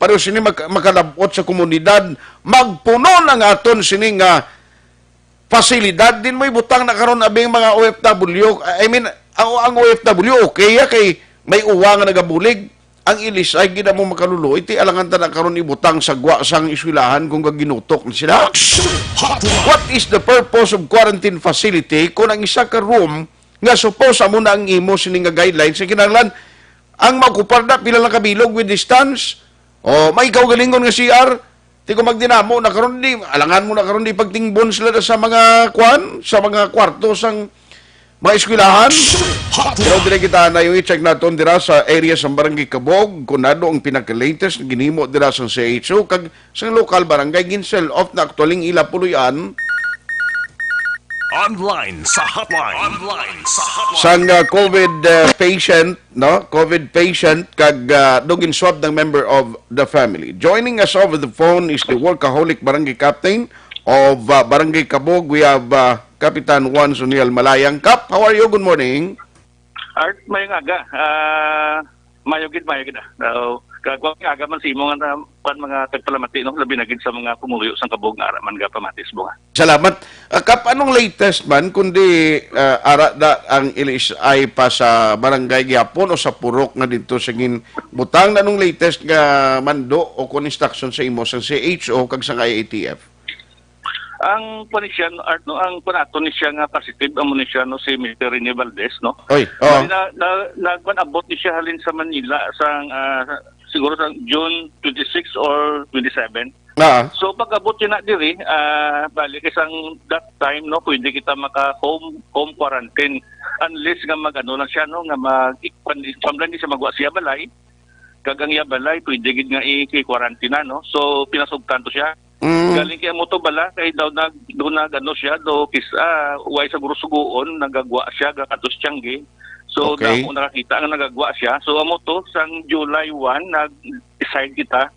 Speaker 3: para sini makalabot sa komunidad, magpuno ng aton sini nga pasilidad, din mo ibutang na karon abing mga OFW, I mean, ang OFW, okay, kay may uwa nga nagabulig, ang ilis ay gina mo makalulo, iti alangan ta na karon ibutang sa gwa sang iswilahan kung gaginutok na sila.
Speaker 1: Action Hotline.
Speaker 3: What is the purpose of quarantine facility kung ang isa ka room nga suppose amo na ang imo sini nga guidelines sa kinahanglan ang makupar na pila lang kabilog with distance o may ikaw galingon nga CR ti ko magdinamo na karon di alangan mo na karon di pagtingbon sila sa mga sa mga kwarto sang mga eskwelahan. Pero dire kita na yung i-check naton dira sa area sa Barangay Cabog kung nado ang pinaka-latest ginhimo dira sa CHO kag sa local barangay ginsel off na aktualing ila puluyan.
Speaker 1: Online sa hotline.
Speaker 3: Sang COVID patient, no? COVID patient kag dugin swab ng member of the family. Joining us over the phone is the workaholic barangay captain of Barangay Cabog. We have Kapitan Juan Suniel Malayang. Kap, how are you? Good morning.
Speaker 8: Art, mayong aga. Mayogid. Kagwag nga aga man si imo nga mga tagpalamati, no? Labi na gid sa mga pumuyo sa Cabog nga man ga pamatis bunga.
Speaker 3: Salamat. Kap, anong latest man kundi ara da ang LSI pa sa barangay gyapon o sa purok nga dito sa butang anong latest nga mando o kun instruction sa imo sa CHO kag sa IATF?
Speaker 8: Ang punisyan, Art, no, ang punato ni siya nga positive, ang munisya no, si Mr. Rene Valdez, no?
Speaker 3: Oy, oh.
Speaker 8: Nagpanabot ni siya halin sa Manila, siguro sa June 26 or 27. So pag-abot yun na diri, balik isang that time, no, pwede kita maka-home quarantine. Unless nga mag-ano lang siya, no, nga pamlan siya magwa siya balay. Kagang iya balay, pwede gid nga i-quarantine na, no. So pinasugtan to siya. Galing kaya mo to bala, kay daw ano siya, do way sa gurusugoon, nagagwa siya, gakatos tiyangge. So,
Speaker 3: Okay.
Speaker 8: kung nakakita nga nagagwa siya. So, amo to, sang July 1, nag-decide kita,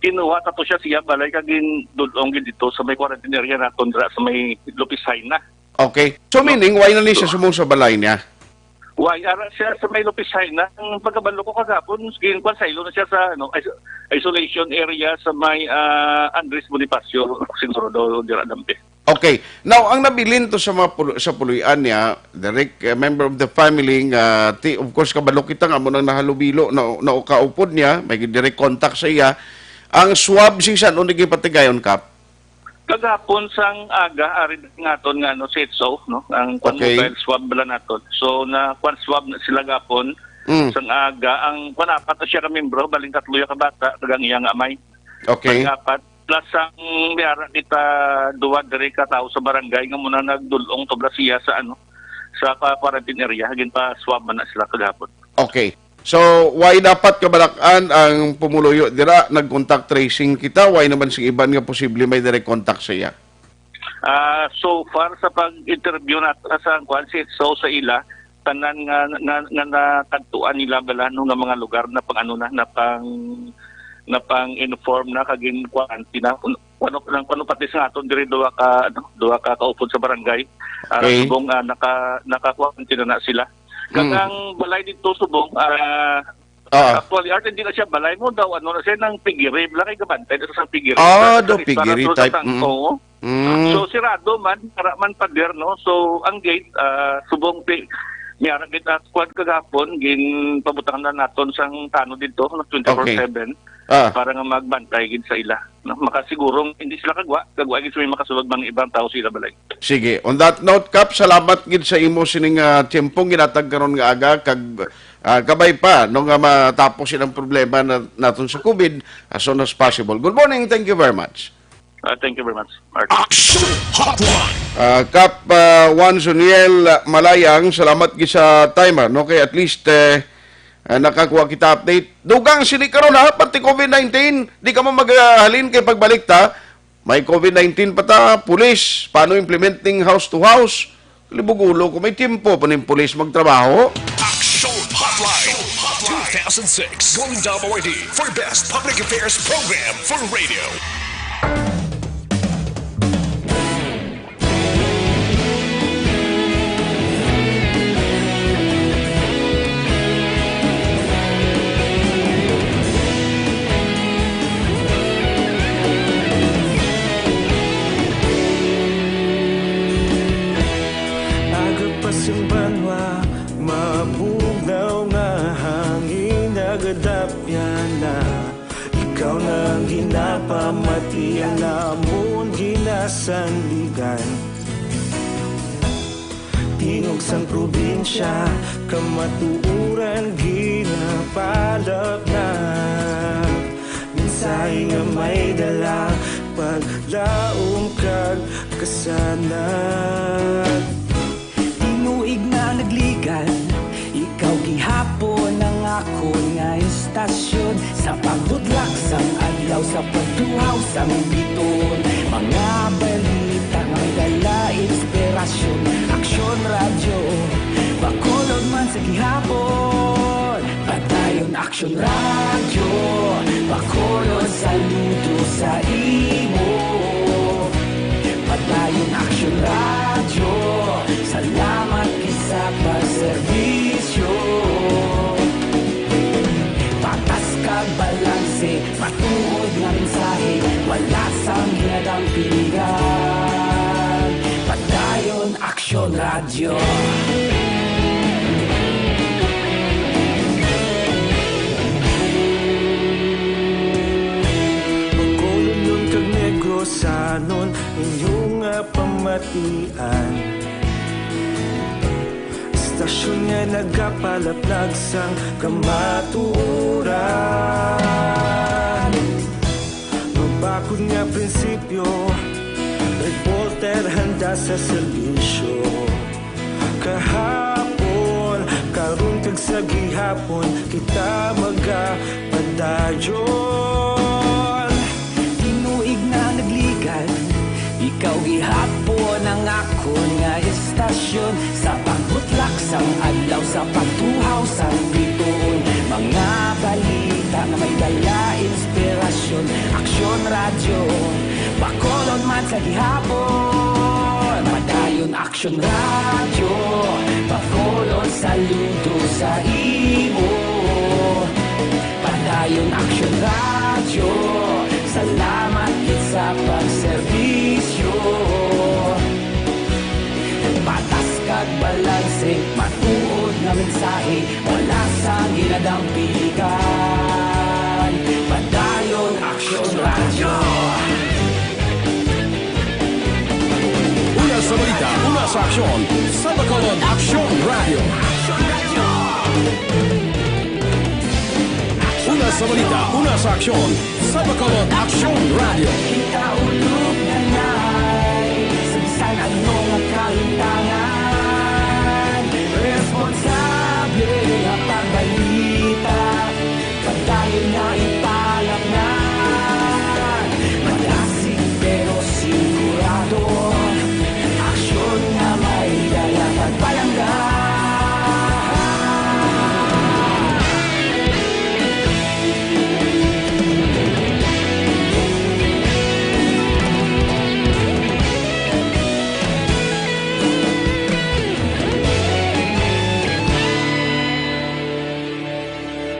Speaker 8: kinuha tato siya balay, kagin dulong dito sa may quarantine area na tundra, sa may Lupisay na.
Speaker 3: Okay. So meaning, why na niya sumong sa balay niya?
Speaker 8: Why, ara siya sa may Lupisay na, ang pagkabalo ko kagapon, skin ko, saylo na siya sa isolation area sa may Andres Bonifacio, Sinsoro do Diradampe.
Speaker 3: Okay. Now, ang nabilin to sa sa puluyan niya, direct member of the family, of course, kabalo kita nga mo nang nahalubilo na kaupod niya, may direct contact sa iya. Ang swab siya, ano nagipatigayon, Kap?
Speaker 8: Kagapon sang aga, arid ngaton nga, setso, no? Ang
Speaker 3: Okay.
Speaker 8: mobile swab bala naton. So, swab na sila gapon, sang aga, ang panapat na siya kami bro, baling 3 ka bata, tagang iya nga may.
Speaker 3: Okay.
Speaker 8: Pag-apat, plus ang mayara kita duwa diri ka tao sa barangay nga muna nagdulong to siya sa sa quarantine area, hagin pa swab man na sila kagapon.
Speaker 3: Okay. So, why dapat kabalakan ang pumuluyo dira, nag-contact tracing kita, why naman si iban nga posible may direct contact sa iya?
Speaker 8: So far sa pag-interview na sa so sa ila, tanan nga nakadtuan nila bala no nga mga lugar na pang-inform na kagin quarantine na kuno pati sa aton diri duwa ka kaupod sa barangay.
Speaker 3: Okay.
Speaker 8: Subong naka-quarantine na sila. Kagang balay dito subong actually art hindi na siya balay mo daw na siya ng pigiri bala kay gabantay sa pigiri.
Speaker 3: Do pigiri type.
Speaker 8: Oo. So sirado man para man pader no. So ang gate subong Miyara kita squad kagapon gin pabutang na naton sang tano dito 24/7 para nga magbantay gid sa ila. No? Makasigurong hindi sila kagwa gid sa may makasulod man ibang tao sila balay.
Speaker 3: Sige. On that note, Kap, salamat gid sa imo sining tiyempong ginatag karon nga aga kag kabay pa no nga matapos ang problema naton sa COVID as soon as possible. Good morning. Thank you very much.
Speaker 8: Thank you very much, Mark.
Speaker 1: Action Hotline.
Speaker 3: Kap Juan Suniel Malayang, salamat gid sa timer no kay at least nakakuha kita update. Dugang sini karon ha pati COVID-19, di ka mo maghalin kay pagbalik ta. May COVID-19 pa ta, pulis, paano implementing house to house? Libugulo ko may tiempo pa ning pulis magtrabaho.
Speaker 1: Action Hotline. 2006 Golden Dove Awardee for Best Public Affairs Program for Radio.
Speaker 9: Simbanwa, mabugnaw nga hangin nagadapyan na. Ikaw nang ginapamati ang namon ginasandigan. Tingog sang probinsya, kamatuuran ginapalap na. Minsay nga may dala, paglaom kag kasanag. Na nagligan, ikaw gihapon ang ako nga istasyon sa paghudlak sang adlaw sa pagduhaw sang biton. Mga balita nga dala inspirasyon, aksyon radyo bakolod man sa gihapon. Padayon aksyon radyo bakolod saludo sa imo. Padayon aksyon radyo, salamat sa pagserbisyo. Patas kag balanse, matuod nga mensahe, wala sang hinadang pilihan. Padayon Aksyon Radyo. Magkulon nun kag negosanon, inyong pamatian. Stasyon nga nagapalaplag sang kamaturan. Mabako
Speaker 10: Sukod nga prinsipyo, reporter handa sa serbisyo. Kahapon, karong kag sa gihapon, kita magapadayon.
Speaker 9: Tinuig na nagligad, ikaw gihapon ang ako nga estasyon. Sa pagbutlak sa adlaw, sa pagtuhaw sa bituon, mga balita na may dala inspirasyon. Aksyon radyo, bakolon man sa gihapon. Padayon aksyon radyo, bakolon saludo sa imo. Padayon aksyon radyo, salamat kit sa pagserbisyo. Patas kag balanse, matuod nga mensahe, wala sang ginadampikan. Padayon aksyon radyo.
Speaker 1: Una sa balita, una sa aksyon, sa Bacolod Aksyon Radio. Una sa balita, una sa aksyon, sa Bacolod Aksyon Radio.
Speaker 9: Kita ulog na na'y sa bisan anong kahintangan. Responsable nga pagbalita, padayon na ipalaknan. Malasig pero sigurado, aksyon na may dalang pagpalanggan.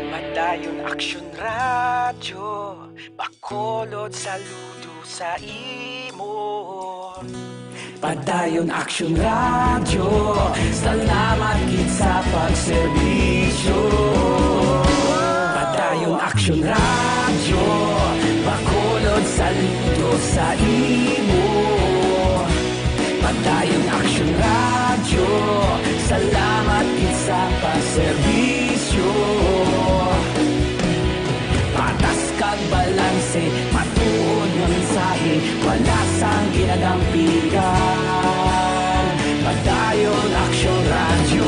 Speaker 9: Padayon aksyon radyo, bakolod saludo sa imo. Padayon aksyon radyo, salamat kit sa pagserbisyo. Padayon aksyon radyo, bakolod saludo sa imo. Padayon aksyon radyo, salamat kit sa pagserbisyo. Patas kag balanse, matuod nga mensahe, wala sang ginadampigan. Padayon aksyon radyo.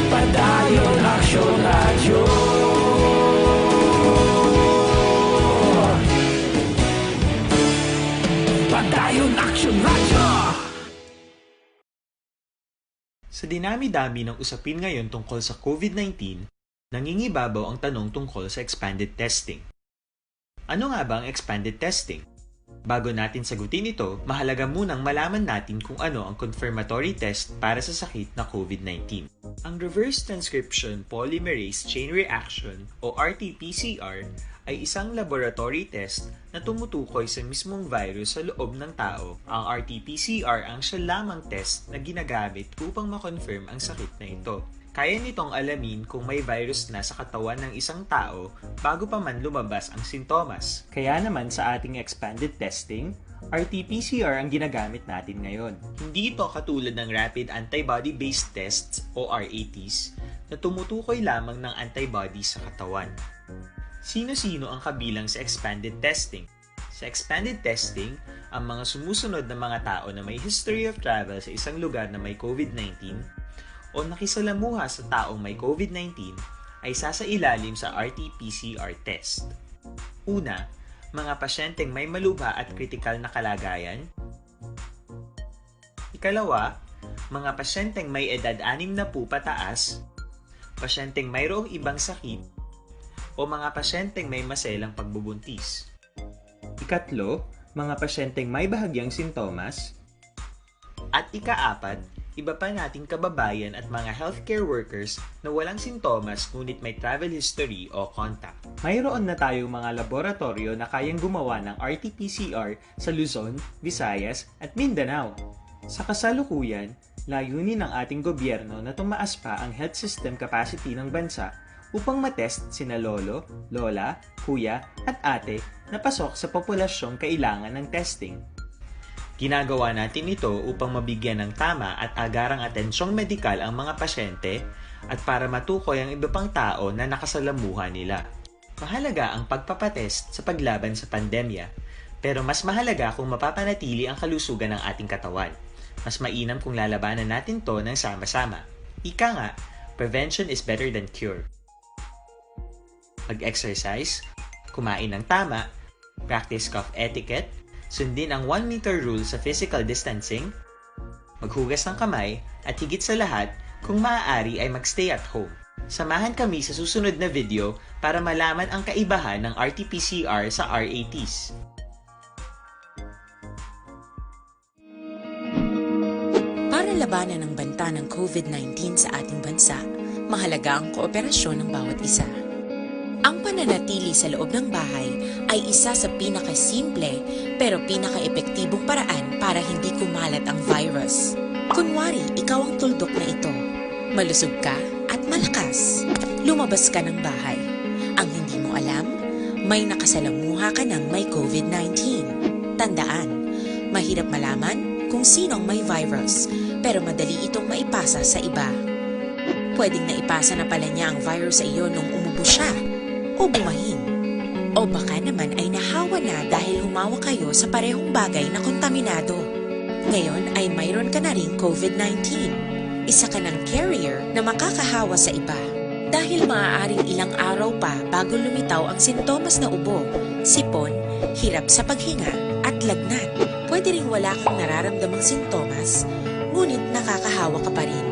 Speaker 9: Padayon aksyon radyo. Padayon aksyon radyo.
Speaker 11: Sa dinami-dami ng usapin ngayon tungkol sa COVID-19, nangingibabaw ang tanong tungkol sa expanded testing. Ano nga ba ang expanded testing? Bago natin sagutin ito, mahalaga munang malaman natin kung ano ang confirmatory test para sa sakit na COVID-19. Ang reverse transcription polymerase chain reaction o RT-PCR ay isang laboratory test na tumutukoy sa mismong virus sa loob ng tao. Ang RT-PCR ang siya lamang test na ginagamit upang makonfirm ang sakit na ito. Kaya nitong alamin kung may virus na sa katawan ng isang tao bago pa man lumabas ang sintomas. Kaya naman sa ating expanded testing, RT-PCR ang ginagamit natin ngayon. Hindi ito katulad ng rapid antibody-based tests o RATs na tumutukoy lamang ng antibodies sa katawan. Sino-sino ang kabilang sa expanded testing? Sa expanded testing, ang mga sumusunod na mga tao na may history of travel sa isang lugar na may COVID-19 o nakisalamuha sa taong may COVID-19 ay sasailalim sa RT-PCR test. Una, mga pasyenteng may malubha at kritikal na kalagayan. Ikalawa, mga pasyenteng may edad 60 pataas, pasyenteng mayroong ibang sakit, o mga pasyenteng may maselang pagbubuntis. Ikatlo, mga pasyenteng may bahagyang sintomas. At ikaapat, iba pa nating kababayan at mga healthcare workers na walang sintomas ngunit may travel history o contact. Mayroon na tayong mga laboratorio na kayang gumawa ng RT-PCR sa Luzon, Visayas at Mindanao. Sa kasalukuyan, layunin ng ating gobyerno na tumaas pa ang health system capacity ng bansa upang matest sina lolo, lola, kuya at ate na pasok sa populasyong kailangan ng testing. Ginagawa natin ito upang mabigyan ng tama at agarang atensyong medikal ang mga pasyente at para matukoy ang iba pang tao na nakasalamuha nila. Mahalaga ang pagpapatest sa paglaban sa pandemya, pero mas mahalaga kung mapapanatili ang kalusugan ng ating katawan. Mas mainam kung lalabanan natin to ng sama-sama. Ika nga, prevention is better than cure. Mag-exercise, kumain ng tama, practice cough etiquette, sundin ang 1 meter rule sa physical distancing, maghugas ng kamay, at higit sa lahat, kung maaari ay magstay at home. Samahan kami sa susunod na video para malaman ang kaibahan ng RT-PCR sa RATs.
Speaker 6: Para labanan ang banta ng COVID-19 sa ating bansa, mahalaga ang kooperasyon ng bawat isa. Ang pananatili sa loob ng bahay ay isa sa pinakasimple pero pinaka-epektibong paraan para hindi kumalat ang virus. Kunwari, ikaw ang tuldok na ito. Malusog ka at malakas. Lumabas ka ng bahay. Ang hindi mo alam, may nakasalamuha ka ng may COVID-19. Tandaan, mahirap malaman kung sino ang may virus, pero madali itong maipasa sa iba. Pwedeng naipasa na pala niya ang virus sa iyo nung umubo siya o bumahin. O baka naman ay nahawa na dahil humawa kayo sa parehong bagay na kontaminado. Ngayon ay mayroon ka na ring COVID-19. Isa ka ng carrier na makakahawa sa iba. Dahil maaaring ilang araw pa bago lumitaw ang sintomas na ubo, sipon, hirap sa paghinga at lagnat. Pwede ring wala kang nararamdamang sintomas, ngunit nakakahawa ka pa rin.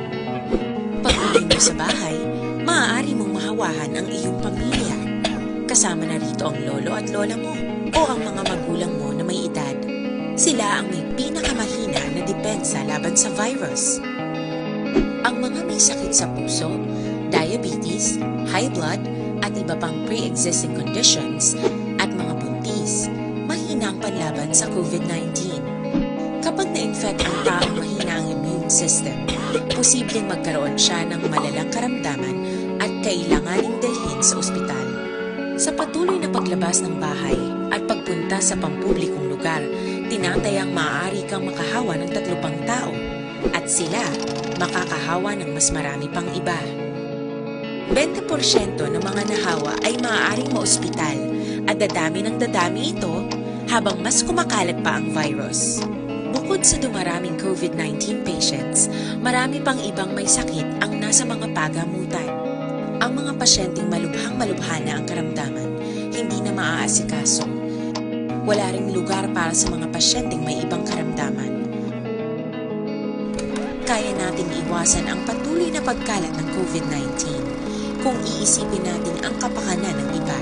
Speaker 6: Pag-uwi mo sa bahay, maaari mong mahawahan ang iyong pamilya. Kasama na rito ang lolo at lola mo o ang mga magulang mo na may edad. Sila ang may pinakamahina na depensa laban sa virus. Ang mga may sakit sa puso, diabetes, high blood, at iba pang pre-existing conditions, at mga buntis, mahina ang panlaban sa COVID-19. Kapag na-infect ang taong mahina ang immune system, posibleng magkaroon siya ng malalang karamdaman at kailanganing dalhin sa ospital. Sa patuloy na paglabas ng bahay at pagpunta sa pampublikong lugar, tinatayang maaari kang makahawa ng 3 pang tao at sila makakahawa ng mas marami pang iba. 20% ng mga nahawa ay maaaring maospital at dadami ng dadami ito habang mas kumakalat pa ang virus. Bukod sa dumaraming COVID-19 patients, marami pang ibang may sakit ang nasa mga pagamutan. Ang mga pasyenteng malubhang-malubha na ang karamdaman, hindi na maaasikaso. Wala ring lugar para sa mga pasyenteng may ibang karamdaman. Kaya nating iwasan ang patuloy na pagkalat ng COVID-19 kung iisipin natin ang kapakanan ng iba.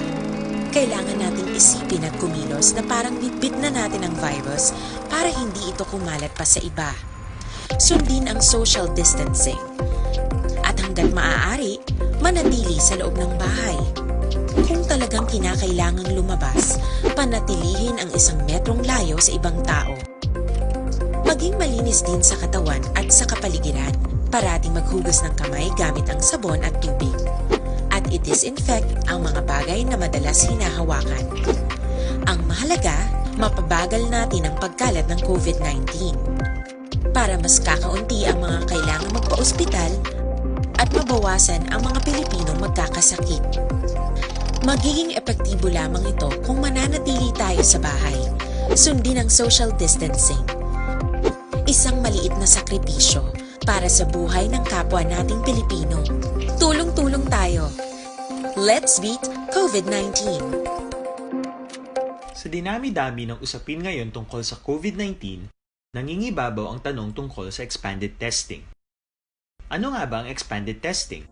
Speaker 6: Kailangan nating isipin at kumilos na parang bitbit na natin ang virus para hindi ito kumalat pa sa iba. Sundin ang social distancing. At hanggat maaari, manatili sa loob ng bahay. Kung talagang kinakailangang lumabas, panatilihin ang 1 metrong layo sa ibang tao. Maging malinis din sa katawan at sa kapaligiran. Parating maghugas ng kamay gamit ang sabon at tubig. At i-disinfect ang mga bagay na madalas hinahawakan. Ang mahalaga, mapabagal natin ang pagkalat ng COVID-19. Para mas kakaunti ang mga kailangang magpa-ospital at mabawasan ang mga Pilipinong magkakasakit. Magiging epektibo lamang ito kung mananatili tayo sa bahay. Sundin ang social distancing. Isang maliit na sakripisyo para sa buhay ng kapwa nating Pilipino. Tulong-tulong tayo. Let's beat COVID-19!
Speaker 11: Sa dinami-dami ng usapin ngayon tungkol sa COVID-19, nangingibabaw ang tanong tungkol sa expanded testing. Ano nga ba ang expanded testing?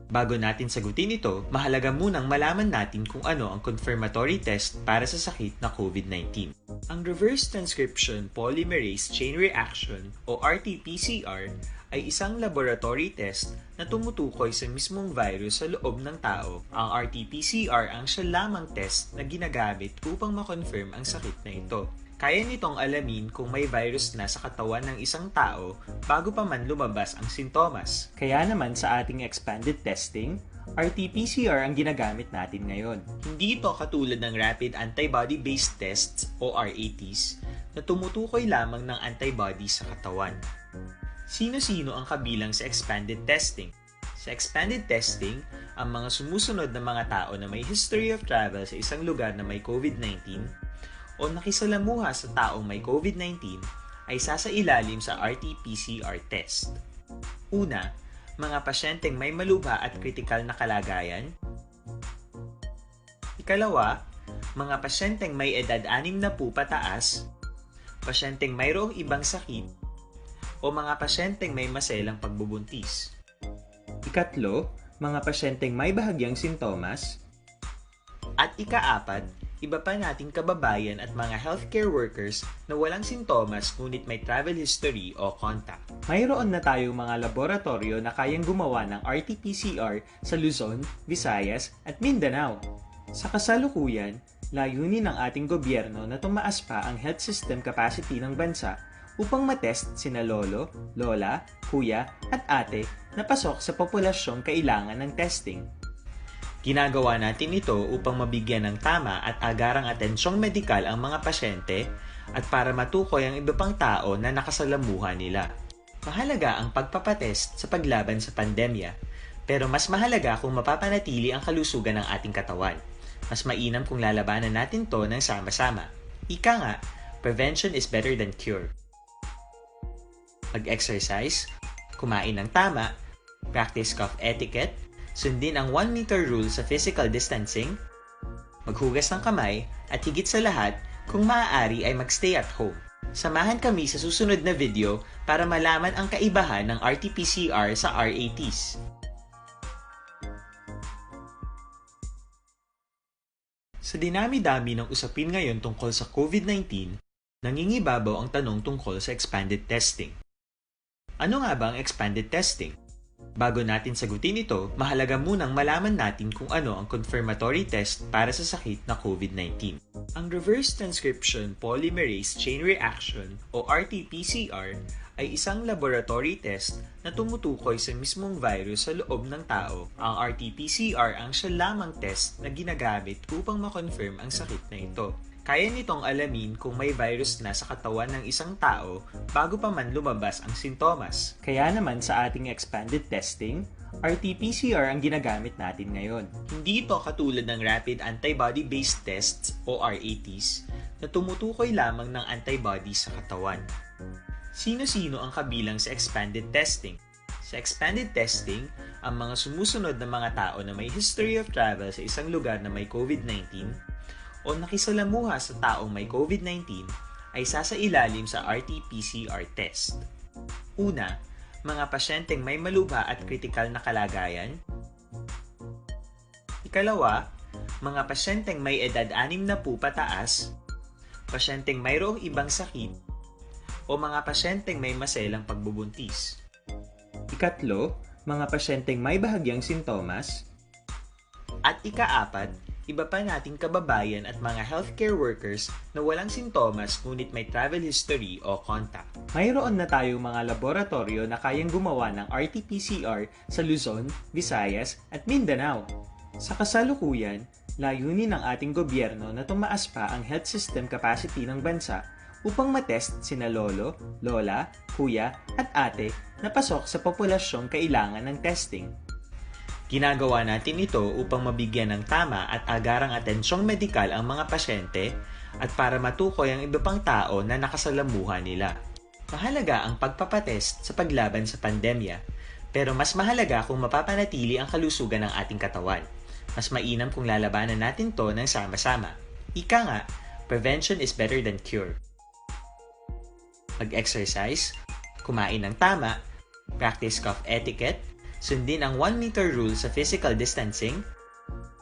Speaker 11: Bago natin sagutin ito, mahalaga munang malaman natin kung ano ang confirmatory test para sa sakit na COVID-19. Ang reverse transcription polymerase chain reaction o RT-PCR ay isang laboratory test na tumutukoy sa mismong virus sa loob ng tao. Ang RT-PCR ang siya lamang test na ginagamit upang makonfirm ang sakit na ito. Kaya nitong alamin kung may virus na sa katawan ng isang tao bago pa man lumabas ang sintomas. Kaya naman sa ating expanded testing, RT-PCR ang ginagamit natin ngayon. Hindi ito katulad ng rapid antibody-based tests o RATs na tumutukoy lamang ng antibodies sa katawan. Sino-sino ang kabilang sa expanded testing? Sa expanded testing, ang mga sumusunod na mga tao na may history of travel sa isang lugar na may COVID-19 o nakisalamuha sa taong may COVID-19 ay sasailalim sa RT-PCR test. Una, mga pasyenteng may malubha at kritikal na kalagayan. Ikalawa, mga pasyenteng may edad 60 pataas, pasyenteng mayroong ibang sakit, o mga pasyenteng may maselang pagbubuntis. Ikatlo, mga pasyenteng may bahagyang sintomas. At ikaapat, iba pa nating kababayan at mga healthcare workers na walang sintomas ngunit may travel history o contact. Mayroon na tayong mga laboratorio na kayang gumawa ng RT-PCR sa Luzon, Visayas at Mindanao. Sa kasalukuyan, layunin ng ating gobyerno na tumaas pa ang health system capacity ng bansa upang matest sina lolo, lola, kuya at ate na pasok sa populasyong kailangan ng testing. Ginagawa natin ito upang mabigyan ng tama at agarang atensyong medikal ang mga pasyente at para matukoy ang iba pang tao na nakasalamuha nila. Mahalaga ang pagpapatest sa paglaban sa pandemya, pero mas mahalaga kung mapapanatili ang kalusugan ng ating katawan. Mas mainam kung lalabanan natin to ng sama-sama. Ika nga, prevention is better than cure. Mag-exercise, kumain ng tama, practice cough etiquette, sundin ang 1 meter rule sa physical distancing, maghugas ng kamay, at higit sa lahat, kung maaari ay magstay at home. Samahan kami sa susunod na video para malaman ang kaibahan ng RT-PCR sa RATs. Sa dinami-dami ng usapin ngayon tungkol sa COVID-19, nangingibabaw ang tanong tungkol sa expanded testing. Ano nga ba ang expanded testing? Bago natin sagutin ito, mahalaga munang malaman natin kung ano ang confirmatory test para sa sakit na COVID-19. Ang reverse transcription polymerase chain reaction o RT-PCR ay isang laboratory test na tumutukoy sa mismong virus sa loob ng tao. Ang RT-PCR ang siya lamang test na ginagamit upang makonfirm ang sakit na ito. Kaya nitong alamin kung may virus na sa katawan ng isang tao bago pa man lumabas ang sintomas. Kaya naman sa ating expanded testing, RT-PCR ang ginagamit natin ngayon. Hindi ito katulad ng Rapid Antibody-Based Tests o RATs na tumutukoy lamang ng antibodies sa katawan. Sino-sino ang kabilang sa expanded testing? Sa expanded testing, ang mga sumusunod na mga tao na may history of travel sa isang lugar na may COVID-19 o nakisalamuha sa taong may COVID-19 ay sasailalim sa RT-PCR test. Una, mga pasyenteng may malubha at kritikal na kalagayan. Ikalawa, mga pasyenteng may edad 60 pataas, pasyenteng mayroong ibang sakit, o mga pasyenteng may maselang pagbubuntis. Ikatlo, mga pasyenteng may bahagyang sintomas. At ikaapat, iba pa nating kababayan at mga healthcare workers na walang sintomas ngunit may travel history o contact. Mayroon na tayong mga laboratorio na kayang gumawa ng RT-PCR sa Luzon, Visayas at Mindanao. Sa kasalukuyan, layunin ng ating gobyerno na tumaas pa ang health system capacity ng bansa upang matest sina lolo, lola, kuya at ate na pasok sa populasyong kailangan ng testing. Ginagawa natin ito upang mabigyan ng tama at agarang atensyong medikal ang mga pasyente at para matukoy ang iba pang tao na nakasalamuha nila. Mahalaga ang pagpapatest sa paglaban sa pandemya, pero mas mahalaga kung mapapanatili ang kalusugan ng ating katawan. Mas mainam kung lalabanan natin to ng sama-sama. Ika nga, prevention is better than cure. Mag-exercise, kumain ng tama, practice cough etiquette, sundin ang 1 meter rule sa physical distancing,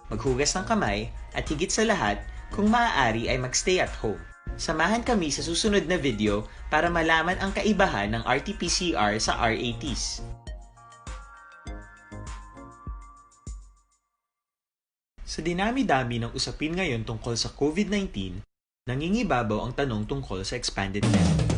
Speaker 11: maghugas ng kamay, at higit sa lahat, kung maaari ay magstay at home. Samahan kami sa susunod na video para malaman ang kaibahan ng RT-PCR sa RATs. Sa dinami-dami ng usapin ngayon tungkol sa COVID-19, nangingibabaw ang tanong tungkol sa expanded testing.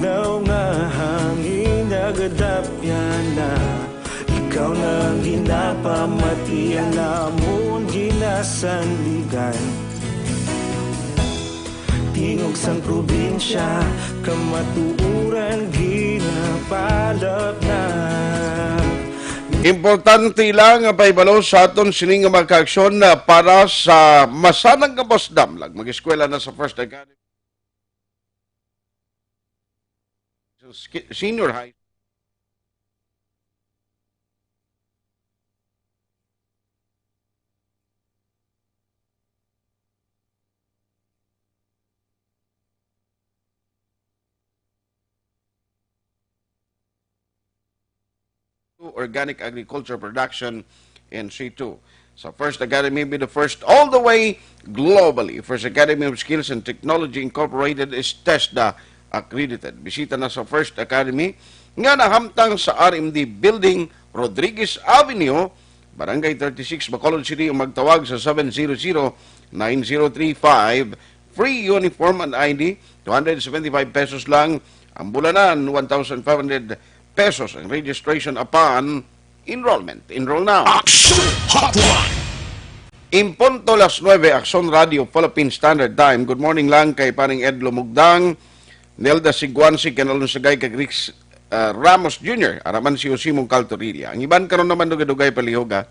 Speaker 10: bugnaw nga hangin nagadapya na. Ikaw na ginapamatian namon ginasandigan. Tingog sang probinsya kamatuuran ginapalap na.
Speaker 3: Importante lang nga paibalo sa aton sining nga magkaaksyon na para sa masanang nga damlag. Mag-eskwela na sa First Academy. Senior high. Organic agriculture production in C2. So First Academy be the first all the way globally. First Academy of Skills and Technology Incorporated is TESDA accredited. Bisita na sa First Academy nga nahamtang sa RMD Building, Rodriguez Avenue, Barangay 36, Bacolod City. Magtawag sa 700-9035. Free uniform and ID, 275 pesos lang. Ang bulanan, 1,500 pesos ang registration upon enrollment. Enroll now.
Speaker 1: Action Hotline.
Speaker 3: Impunto las 9, Action Radio, Philippine Standard Time. Good morning lang kay paring Ed Lumugdang, Nelda Siguansi, Kenalon Sagay, kay Rix Ramos Jr., araman si Osimong Caltorilla. Ang iban karon naman dugay palihoga.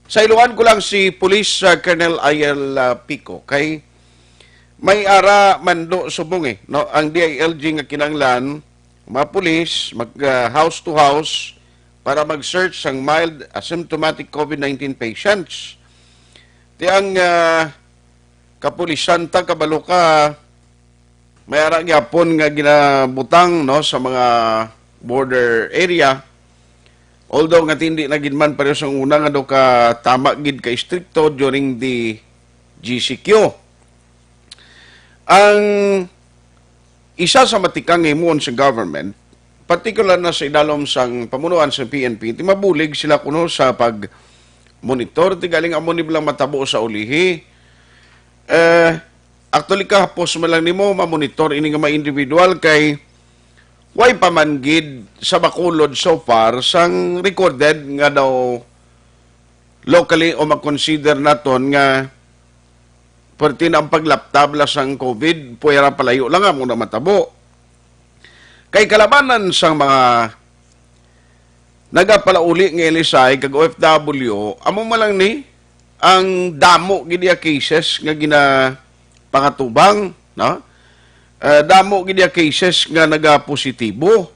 Speaker 3: Sa iluan ko lang si Police Colonel Ayel Pico, kay may ara mando subong no? Ang DILG nga kinanglan, mga pulis, mag-house to house para mag-search sang mild asymptomatic COVID-19 patients. Tiyang kapulisan ta kabalo ka, may ara gyapon nga ginabutang no, sa mga border area. Although nga hindi na ginman pareho sang una nga do ka tama gid ka stricto during the GCQ. Ang isa sa matikang imuon sa government, particular na sa idalom sang pamunuan sa PNP, mabulig sila kuno sa pag-monitor, tigaling amon nilang matabo sa ulihi. Actually, kahapos mo lang nimo ma-monitor ini nga mga individual kay way pamanggid sa Bacolod so far sang recorded nga daw locally o mag-consider naton nga perti na ang paglaptabla sang COVID, puwera palayo lang nga muna matabo. Kay kalabanan sang mga nagapalauli ng LSI kag OFW, amo malang ni ang damo gidya cases nga ginapangatubang, no? Damo gidya cases nga nagapositibo.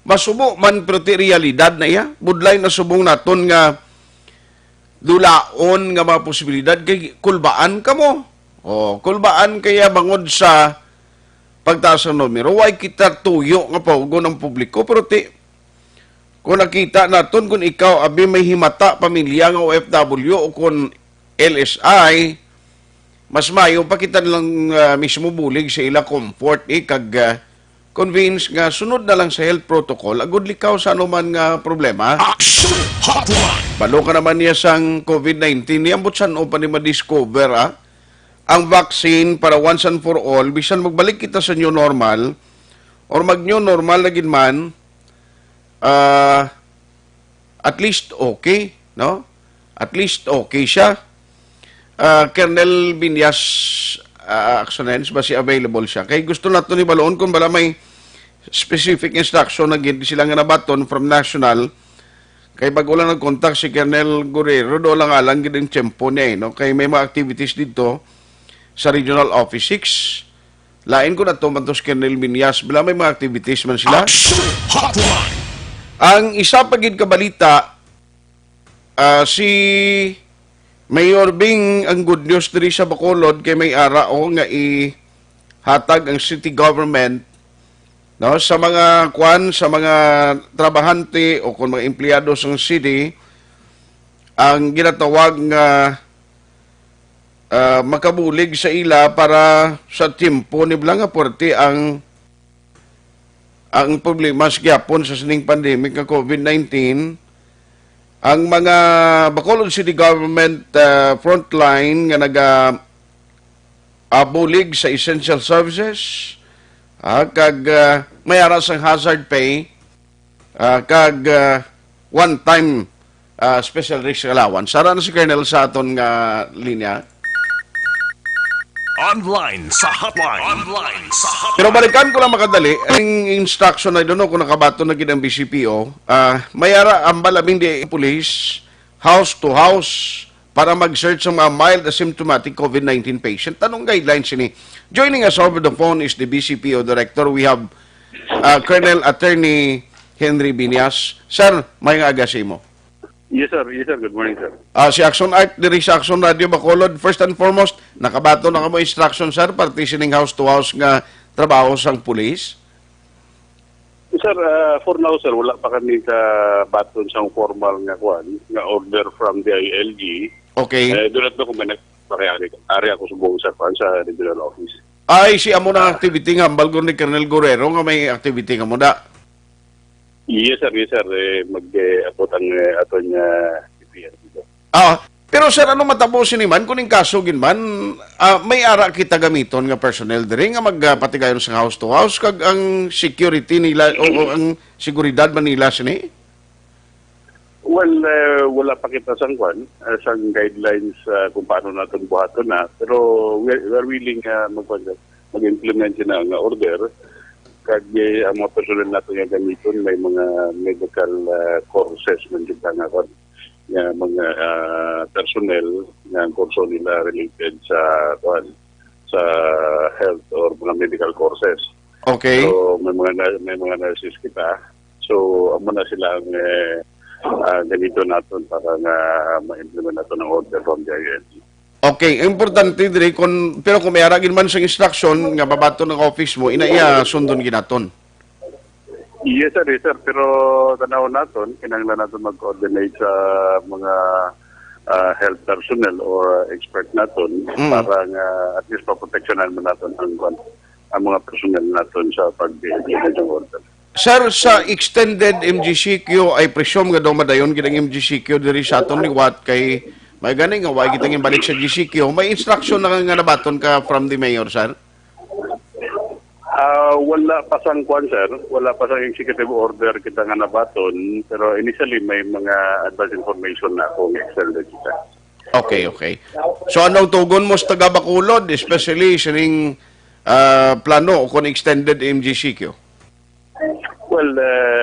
Speaker 3: Masubo man perti realidad na iya. Budlay na subong naton nga dulaon nga mga posibilidad kay kulbaan ka mo. O, kulbaan kaya bangod sa pagtaas ng numero. Why kita tuyo nga paugo ng publiko? Pero kung nakita naton kung ikaw abi may himata pamilya nga OFW o kung LSI, mas mayo pa kita lang mismo bulig sa ila comfort kag convince nga sunod na lang sa health protocol agud likaw sa anuman nga problema.
Speaker 1: Action Hotline.
Speaker 3: Balo ka naman niya sang COVID-19, niyang butsan o pa ni ma-discover ang vaccine para once and for all, bisan magbalik kita sa new normal or mag-new normal na ginman, at least okay, no? At least okay siya. Colonel Binyas Actionens ba si available siya? Kay gusto nato ni Baloon kung bala may specific instruction na gid sila nga nabaton from national. Kay bago lang nag-contact si Colonel Guerrero, do lang alang gid ang tiyempo niya, no? Kay may mga activities dito sa Regional Office 6. Lain ko na to mantos Colonel Binyas, bala may mga activities man sila. Ang isa pa gid kabalita, si Mayor Bing, ang good news diri sa Bacolod kay may ara o nga ihatag ang city government, no, sa mga sa mga trabahante o kung mga empleyado sa city, ang ginatawag nga makabulig sa ila para sa tiempo ni nga porte ang problema sa gyapon sa sining pandemic ng COVID-19. Ang mga Bacolod City Government frontline nga bulig sa essential services, kag may ara sang hazard pay, kag one-time special risk allowance. Sara na si Colonel sa aton nga linya.
Speaker 1: Online sa hotline.
Speaker 3: Pero balikan ko lang makadali, ang instruction na doon kung nakabato na ginang BCPO, may ara ang balabing di police, house to house, para mag-search sa mga mild asymptomatic COVID-19 patient. Tanong guidelines ini. Joining us over the phone is the BCPO Director. We have Colonel Attorney Henry Binias. Sir, may nga agasi mo.
Speaker 12: Yes, sir. Yes, sir. Good morning, sir.
Speaker 3: Si Action Art, diri sa Action Radio Bacolod, first and foremost, nakabato na kamo instruction, sir, partitioning house to house nga trabaho sang police?
Speaker 12: Sir, for now, sir, wala pa kami ka baton sang formal nga nga order from the ILG.
Speaker 3: Okay.
Speaker 12: Doon na kung may nagpakayari ako sa buong sa regional office.
Speaker 3: Ay, si amo na activity nga, balgon ni Colonel Guerrero nga may activity nga mo da.
Speaker 12: Yes, sir. Yes, sir. Mag-abot ang aton DPN dito.
Speaker 3: Pero sir, ano matapusin ni man? Kuning kaso gin man, may ara kita gamiton nga personnel diri nga magpatigayon sa house to house kag ang security nila o ang seguridad man nila sini?
Speaker 12: Well, wala pa kita sang sang guidelines kung paano natin buhaton na. Pero we're willing mag-implement na nga order. Kag ang mga personal natin nga gamiton, may mga medical courses man kita nga mga personnel nga kurso nila related sa health or mga medical courses.
Speaker 3: Okay.
Speaker 12: So may mga nurses kita. So amo na sila ang ganito natin para nga ma-implement natin ang order from the ILG.
Speaker 3: Okay, importante diri pero kung may aragin man sa instruction nga babato ng office mo, inaiya sundon ginaton.
Speaker 12: Yes, sir. Yes, sir. Pero tanaw natin, kinanglan natin mag-coordinate sa mga health personnel or expert natin para nga at least paproteksyonan mo natin ang mga personnel natin sa pag-implement ng order.
Speaker 3: Sir, sa extended MGCQ, ay presume nga daw madayon ginang MGCQ diri sa aton liwat kay may ganing nga wag kitang balik sa GCQ. May instruction na nga nabaton ka from the mayor, sir?
Speaker 12: Wala pa sang sir. Wala pa sang executive order kita nga nabaton. Pero initially, may mga advance information na kung extended kita.
Speaker 3: Okay. So, anong tugon mo sa taga Bacolod, especially sining plano kung extended MGCQ?
Speaker 12: Well,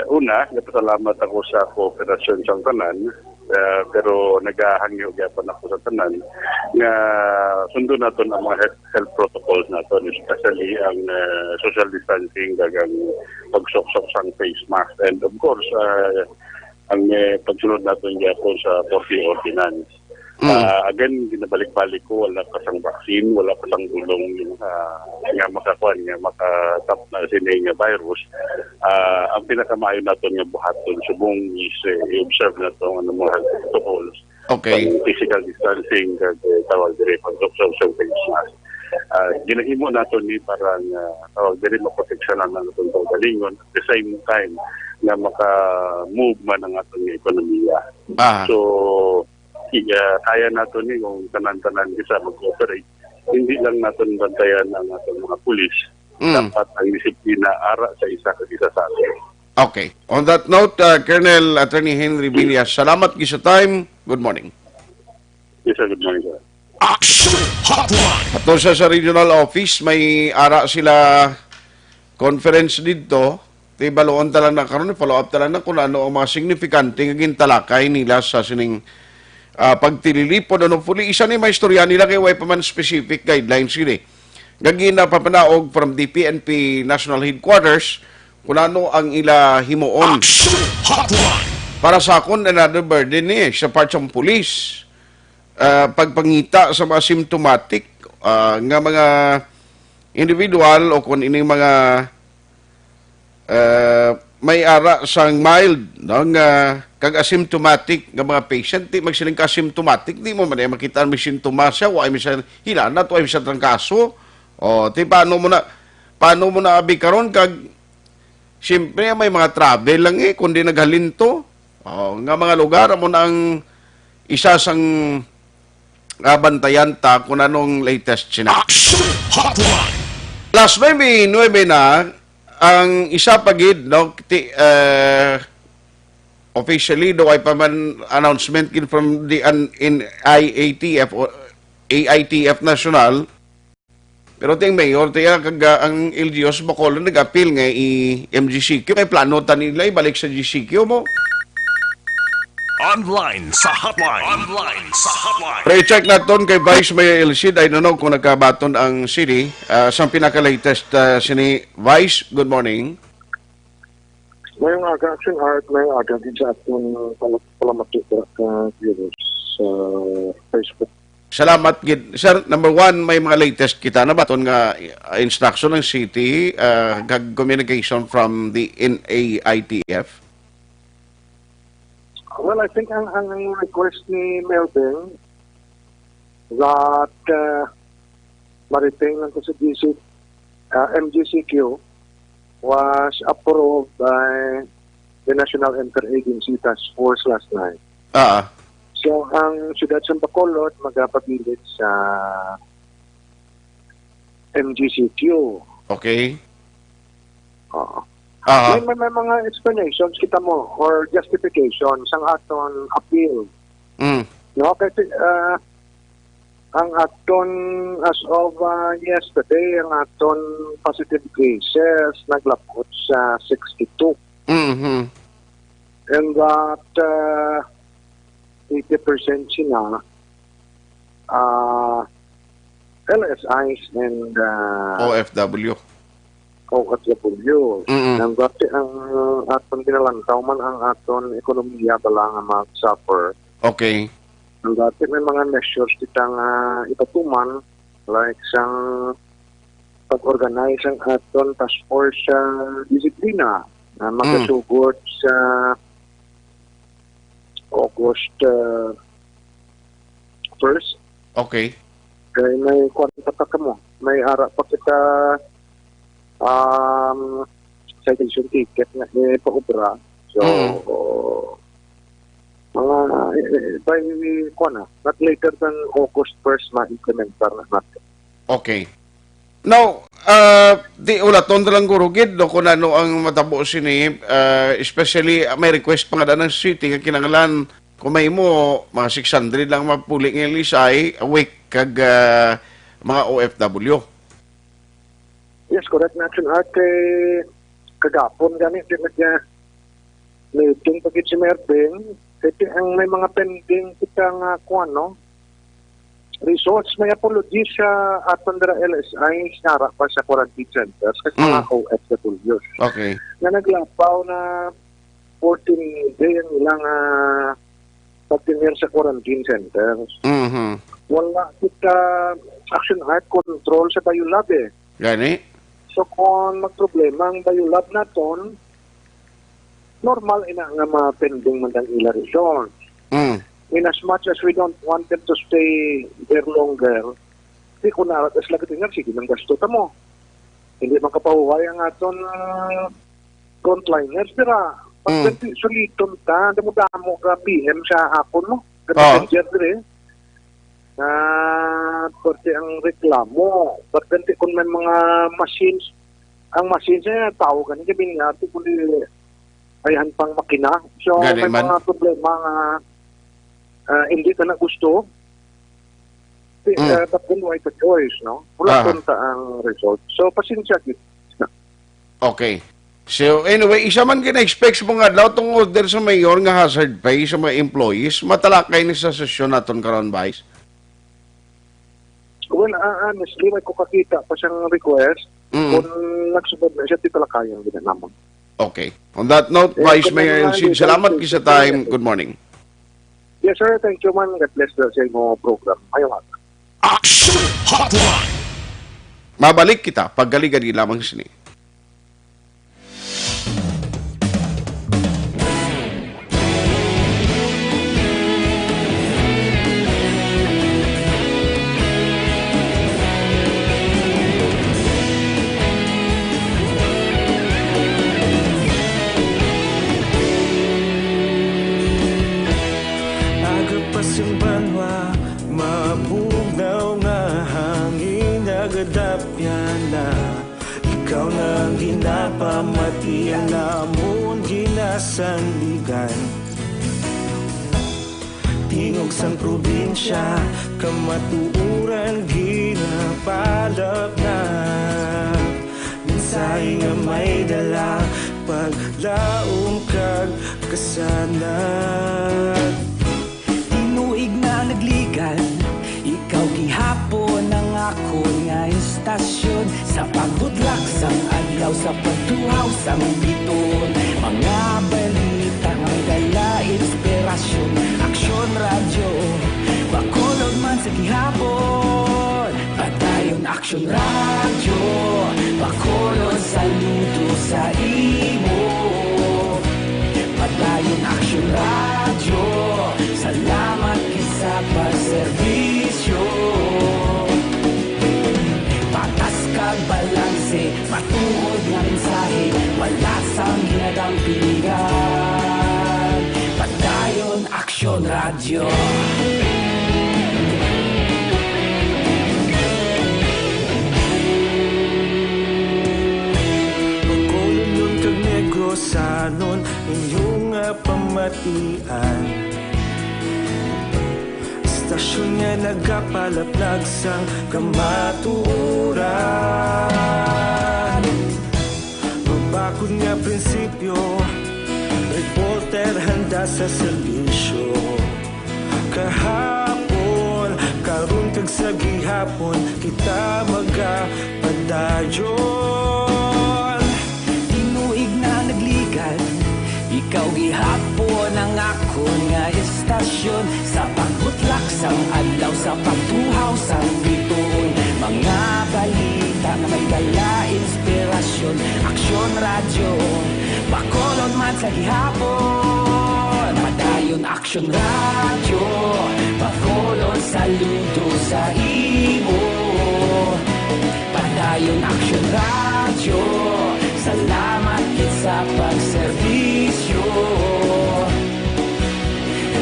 Speaker 12: una, napasalamat ako sa kooperasyon sa tanan. Pero nagahangyo gyapon ako sa tanan nga sundo naton ang mga health protocols naton, especially ang social distancing dagang pagsoksok sang face mask and of course ang pagsunod naton gyapon sa 40 ordinance. Again, ginabalik-balik ko, wala pa sang vaccine, wala pa sang tulong nga makakuan, nga makatap na sining virus. Ang pinakamaayo natin nga buhaton, subong is i-observe na itong mga protocols.
Speaker 3: Okay.
Speaker 12: Physical distancing, tawag dire, pag-observe sa face mask. Ginahimo natin ni parang tawag dire, maproteksyonan na itong galingon. At the same time, nga maka-move man ang atong ekonomiya. So, kaya natin yung tanan-tanan isa mag-operate. Hindi lang natin bantayan ang ating mga pulis. Dapat ang disiplina ara sa isa sa atin.
Speaker 3: Okay. On that note, Colonel Attorney Henry Binias, salamat sa time. Good morning.
Speaker 12: Yes, sir. Good morning, sir.
Speaker 1: Action Hotline.
Speaker 3: Ato sa regional office, may ara sila conference dito. Baloon talang na karon, follow up talang na kung ano ang mga signifikante nga gintalakay nila sa sining pagtililipod ano puli isa ni may istorya nila kay way pa man specific guidelines sila. Gagina papanaog from the PNP National Headquarters kung ano ang ila himuon. Para sa akon another burden ni sa part ng police. Pagpangita sa mga symptomatic nga mga individual o kung ining mga may ara sang mild nga kag asymptomatic nga mga patient di magsiling ka asymptomatic di mo man makita may sintomas siya wa ay siya hilana to ay siya trangkaso o ti paano mo na abi karon kag siyempre may mga travel lang kundi naghalinto nga mga lugar mo na ang isa sang bantayan ta kung anong latest sina. Last 9 na, ang isa pagid, no, officially, do ay pa man announcement from the in IATF o AITF National, pero ting mayor, tiya ang LGUs Bacolod nag-appeal nga i-MGCQ. May plano ta nila ibalik sa GCQ mo.
Speaker 1: Online sa hotline. Online sa hotline.
Speaker 3: Pre-check naton kay Vice Mayor Elcid. I don't know kung nagkabaton ang city. Sa pinaka-latest sini Vice, good morning.
Speaker 13: Ngayong aga, Action Art, ngayong aga, din sa ating palamatika viewers sa Facebook.
Speaker 3: Salamat, Gid. Sir, number one, may mga latest kita na baton nga instruction ng city, communication from the NAITF?
Speaker 13: Well, I think ang request ni Melvin that ma-retain lang sa MGCQ was approved by the National Interagency Task Force last night. So, ang siyudad sa Bacolod magpabilit sa MGCQ.
Speaker 3: Okay.
Speaker 13: May mga explanations kita mo or justifications ang aton appeal. No, kasi ang aton as of yesterday, ang aton positive cases naglapot sa 62. And that 80% sila LSIs and
Speaker 3: OFW.
Speaker 13: Nang dati ang aton ginalantaw man ang aton ekonomiya bala nga mag-suffer.
Speaker 3: Okay.
Speaker 13: Nang dati may mga measures kitang ipatuman like sang pag-organize ang aton task force sa disiplina na magkasugod sa August 1st.
Speaker 3: Okay.
Speaker 13: Kaya may kwarta pa mo. May ara pa kita citation ticket na paubra. So, mga by not later than August 1st ma-implementar na natin.
Speaker 3: Okay. Now, di ulaton lang gurugid do kung ano ang matabo sini, especially may request pa nga ng city nga kinanglan kung may mo mga 600 lang mapuli ng lisay a week kag mga OFW.
Speaker 13: Yes, correct na action art kagapon gani di medya meeting pagit si Mervin kasi ang may mga pending kita nga kuano results may apologies sa aton dira LSI nara pa sa quarantine centers kasi mga OFWs.
Speaker 3: Okay.
Speaker 13: Na naglapaw na 14 day ang ilang pagtinir sa quarantine centers. Wala kita action art control sa Bayulab eh.
Speaker 3: Gani?
Speaker 13: So kung magproblema ang Bayulab naton, normal ina nga ma-pending man ang ila results. In as much as we don't want them to stay there longer, di ko narat as lagat nga, sige nang gasto ta mo. Hindi makapahuway ang aton frontliners, pero pag suliton ta, damo-damo ka PM sa hapon mo. Ganun dire. Pati ang reklamo, pati kung may mga machines, ang machines ay tao ganun, gabi nga, kundi ayan pang makina. So, may mga problema nga hindi ka na gusto. But then, why the choice, no? Wala punta ang result. So, pasensya.
Speaker 3: Okay. So, anyway, isa man kina-expect mo nga daw itong order sa mayor nga hazard pay sa mga employees, matalakay ni sa sesyon natin karon Vice?
Speaker 13: Well, honestly, may kukakita pa siyang request. Kung nagsubod na siya, titalakayan din naman.
Speaker 3: Okay. On that note, Vice Mayor Elcid, salamat sa time. Good morning.
Speaker 13: Yes, sir. Thank you, man. God bless the sa inyo program. Ayaw nga.
Speaker 1: Action Hotline!
Speaker 3: Mabalik kita paggali-gali lamang sini.
Speaker 10: Banwa, mapugnaw nga hangin, nagadap yan na Tiyan namon ginasanligan, tingog sang probinsya, kamatuuran ginapalap na. Minsay nga may dala, paglaom kag kasanag.
Speaker 9: Tinuig na nagligan, ikaw gihapon ang ako nga istasyon. Sa pagbudlak sang adlaw, sa pagtuhaw sang biton, mga balita nga may dala inspirasyon. Aksyon radyo, bakolod man sa gihapon. Padayon aksyon radyo, bakolod saludo sa imo. Padayon aksyon radyo, salamat kisa pagserbisyo. Patas kag balanse, matuod nga mensahe, wala sang ginadampingan. Padayon aksyon radyo.
Speaker 10: Pagkulunyon kag negosanon, inyong nga pamatian. Istasyon nga nagapalaplag sang kamatuuran. Magbakod nga prinsipyo, reporter handa sa serbisyo. Kahapon, karon kag sa gihapon, kita magapadayon.
Speaker 9: Tinuig na nagligan, ikaw gihapon ang ako nga istasyon. Sa pagbutlak sang adlaw, sa pagtuhaw sang biton, mga balita na may dala inspirasyon. Aksyon radyo, bakolod man sa gihapon. Padayon aksyon radyo, bakolod saludo sa imo. Padayon aksyon radyo, salamat kit sa pagserbisyo.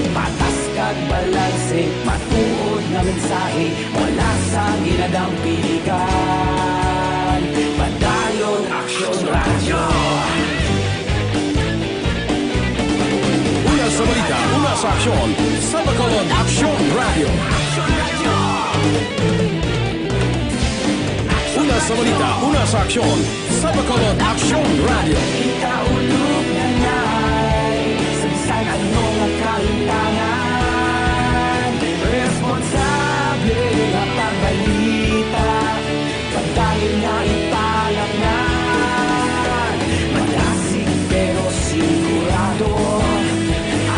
Speaker 9: Patas kag balanse, matuod nga mensahe, wala sang ginadampingan. Padayon aksyon radyo.
Speaker 1: Una sa balita, una sa aksyon, sa Bacolod Aksyon Radio. Una sa balita, una sa aksyon, sa Bacolod Aksyon Radio.
Speaker 9: Ikaulog na na'y sa bisan ano nga kahintangan. Responsable nga pagbalita, pagdayon nga ipalaknan. Malasig pero sigurado,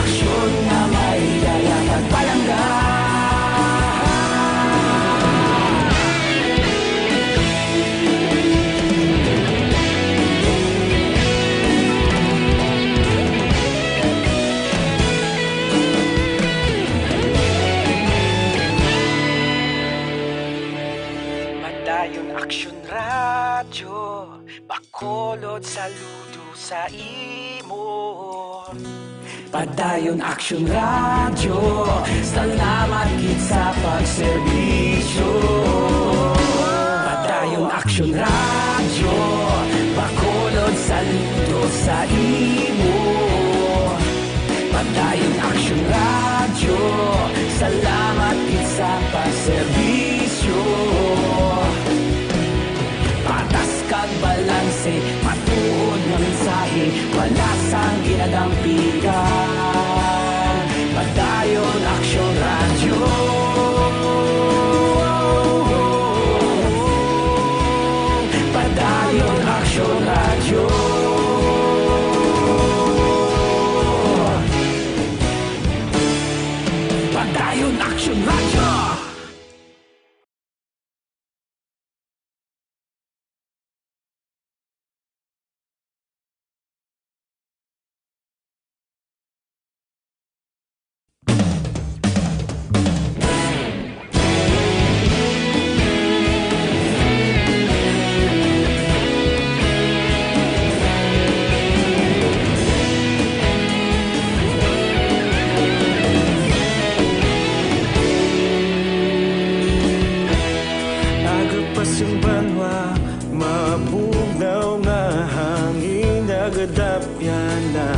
Speaker 9: aksyon nga may dala pagpalanggan. Padayon aksyon radyo, bakolod saludo sa imo. Padayon aksyon radyo, salamat kit sa pagserbisyo. Padayon aksyon radyo, bakolod saludo sa imo. Padayon aksyon radyo, salamat kit sa pagserbisyo. Patas kag balanse, matuod nga mensahe, wala sang ginadampigan. Padayon aksyon radyo. Padayon aksyon radyo. Padayon aksyon radyo.
Speaker 10: kadapya na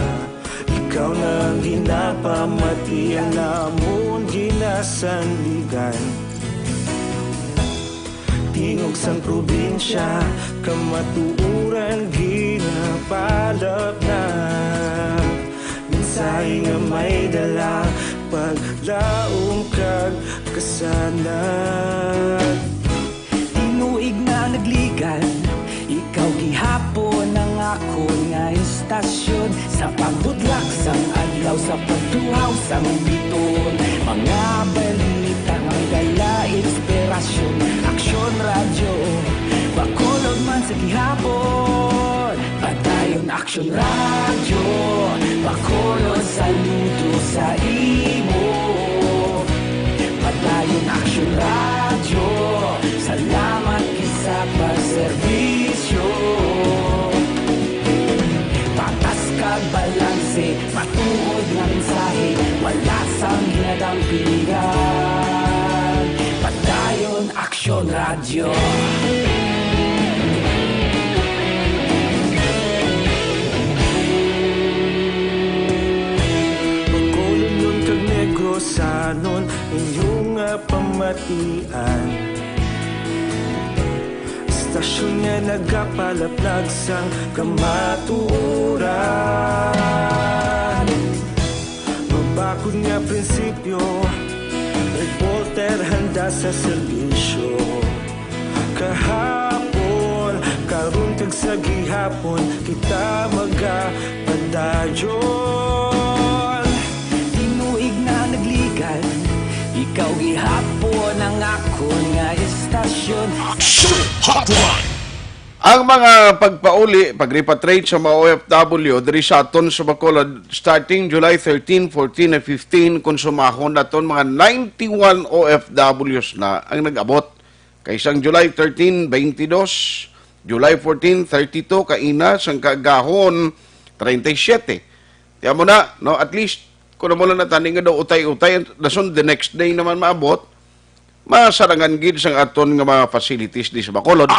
Speaker 10: ikaw na ginapamati ang namon ginasandigan. Tingog sang probinsya kamatuuran ginapalap na minsay nga may dala paglaom kag kasanag.
Speaker 9: Tinuig na nagligan, ikaw gihapon ang ako nga istasyon sa pagbudlak sang adlaw sa pagtuhaw sang biton. Mga balita nga dala inspirasyon, aksyon radyo bakolod man sa gihapon. Padayon aksyon radyo bakolod saludo sa imo. Padayon aksyon radyo, salamat kisa pagserbisyo. Patas kag balanse, matuod nga mensahe, wala sang ginadampingan. Padayon aksyon radyo.
Speaker 10: Sanon inyong pamatian, istasyon nga nagapalaplag sang kamaturan. Mabakod nga prinsipyo, reporter handa sa serbisyo. Kahapon, karon kag sa gihapon, kita magapadayon.
Speaker 9: Tinuig na nagligan, ikaw gihapon ang ako nga istasyon.
Speaker 1: Action Hotline!
Speaker 3: Ang mga pagpauli, pag-repatriate sa mga OFW diri sa aton sa Bacolod starting July 13, 14 at 15 konsumahon naton mga 91 OFWs na ang nag-abot. Kaysang July 13, 22, July 14, 32 kaina sang kagahon 37. Tiyan mo na, no, at least kung mo lang nataning nga daw utay-utay, dason the next day naman maabot, masarangan gid sang aton nga mga facilities di sa Bacolod.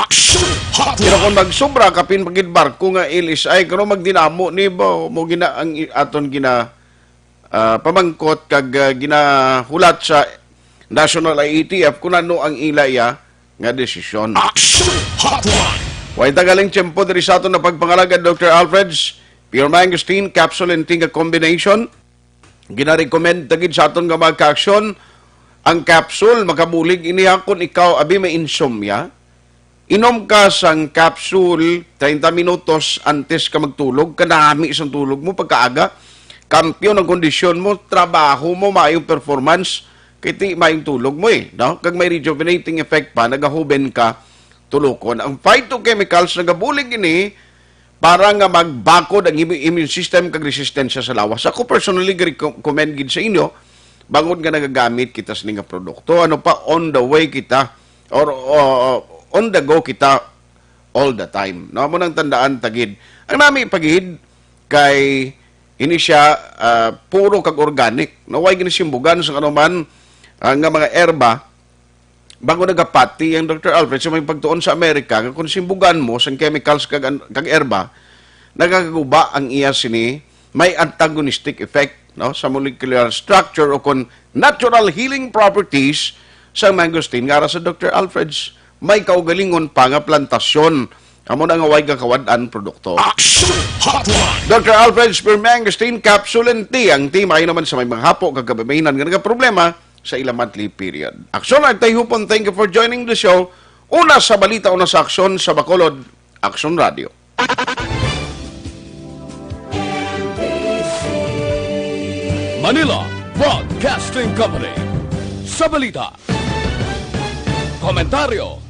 Speaker 3: Pero kung magsobra kapin pagid barko nga LSI karon magdinamo ni ba mo gina ang aton gina pamangkot kag ginahulat sa National IETF kung ano ang ilaya nga desisyon. Way tagaling tiyempo diri sa aton na pagpangalaga Dr. Alfred's Pure Mangosteen Capsule and Tinga Combination. Gina-recommend tagid sa aton nga mga ka-aksyon. Ang capsule, makabulig iniha kung ikaw abi may insomnia. Inom ka sang capsule 30 minutos antes ka magtulog. Kanami isang tulog mo pagkaaga. Kampiyon ang kondisyon mo, trabaho mo, maayong performance. Kaya maayong tulog mo eh. No? Kag may rejuvenating effect pa, nagahuben ka, tulokon. Ang phytochemicals, nagabulig ini, para nga magbakod ang immune system kag resistensya sa lawas. Ako personally, recommend gid sa inyo, bangod nga nagagamit kita sa nga produkto, ano pa, on the way kita, or on the go kita all the time. No, mo nang tandaan tagid. Ang nami pagid kay ini siya puro kag organic. No, way ginisimbugan sa anuman nga mga erba bago nagapati ang Dr. Alfred sa may pagtuon sa Amerika, kung simbugan mo sa chemicals kag erba, nagagaguba ang iya sini may antagonistic effect, no, sa molecular structure o kon natural healing properties sa mangosteen nga sa Dr. Alfred's may kaugalingon pa nga plantasyon amo na nga way kakawad-an produkto. Dr. Alfred's Pure Mangosteen Capsule and Tea. Ang tea may naman sa may mga hapo kagabamainan nga problema sa ilang monthly period. Aksyon at Tayhupon, thank you for joining the show. Una sa balita, una sa aksyon sa Bacolod, Aksyon Radio.
Speaker 2: Manila Broadcasting Company. Sa balita, komentaryo,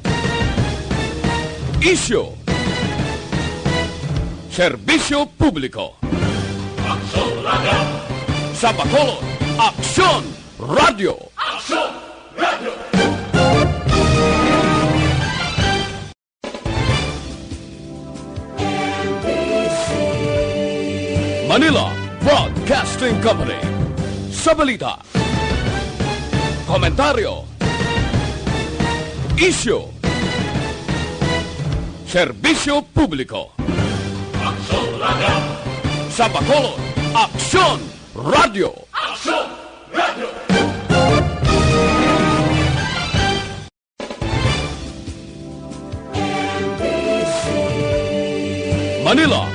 Speaker 2: issue, serbisyo publiko. Aksyon Radio. Sa Bacolod, Aksyon Radio. Aksyon Radio. Manila Broadcasting Company. Sa balita, komentaryo, issue, serbisyo publiko.
Speaker 1: Sa Bacolod, Aksyon Radio! Manila,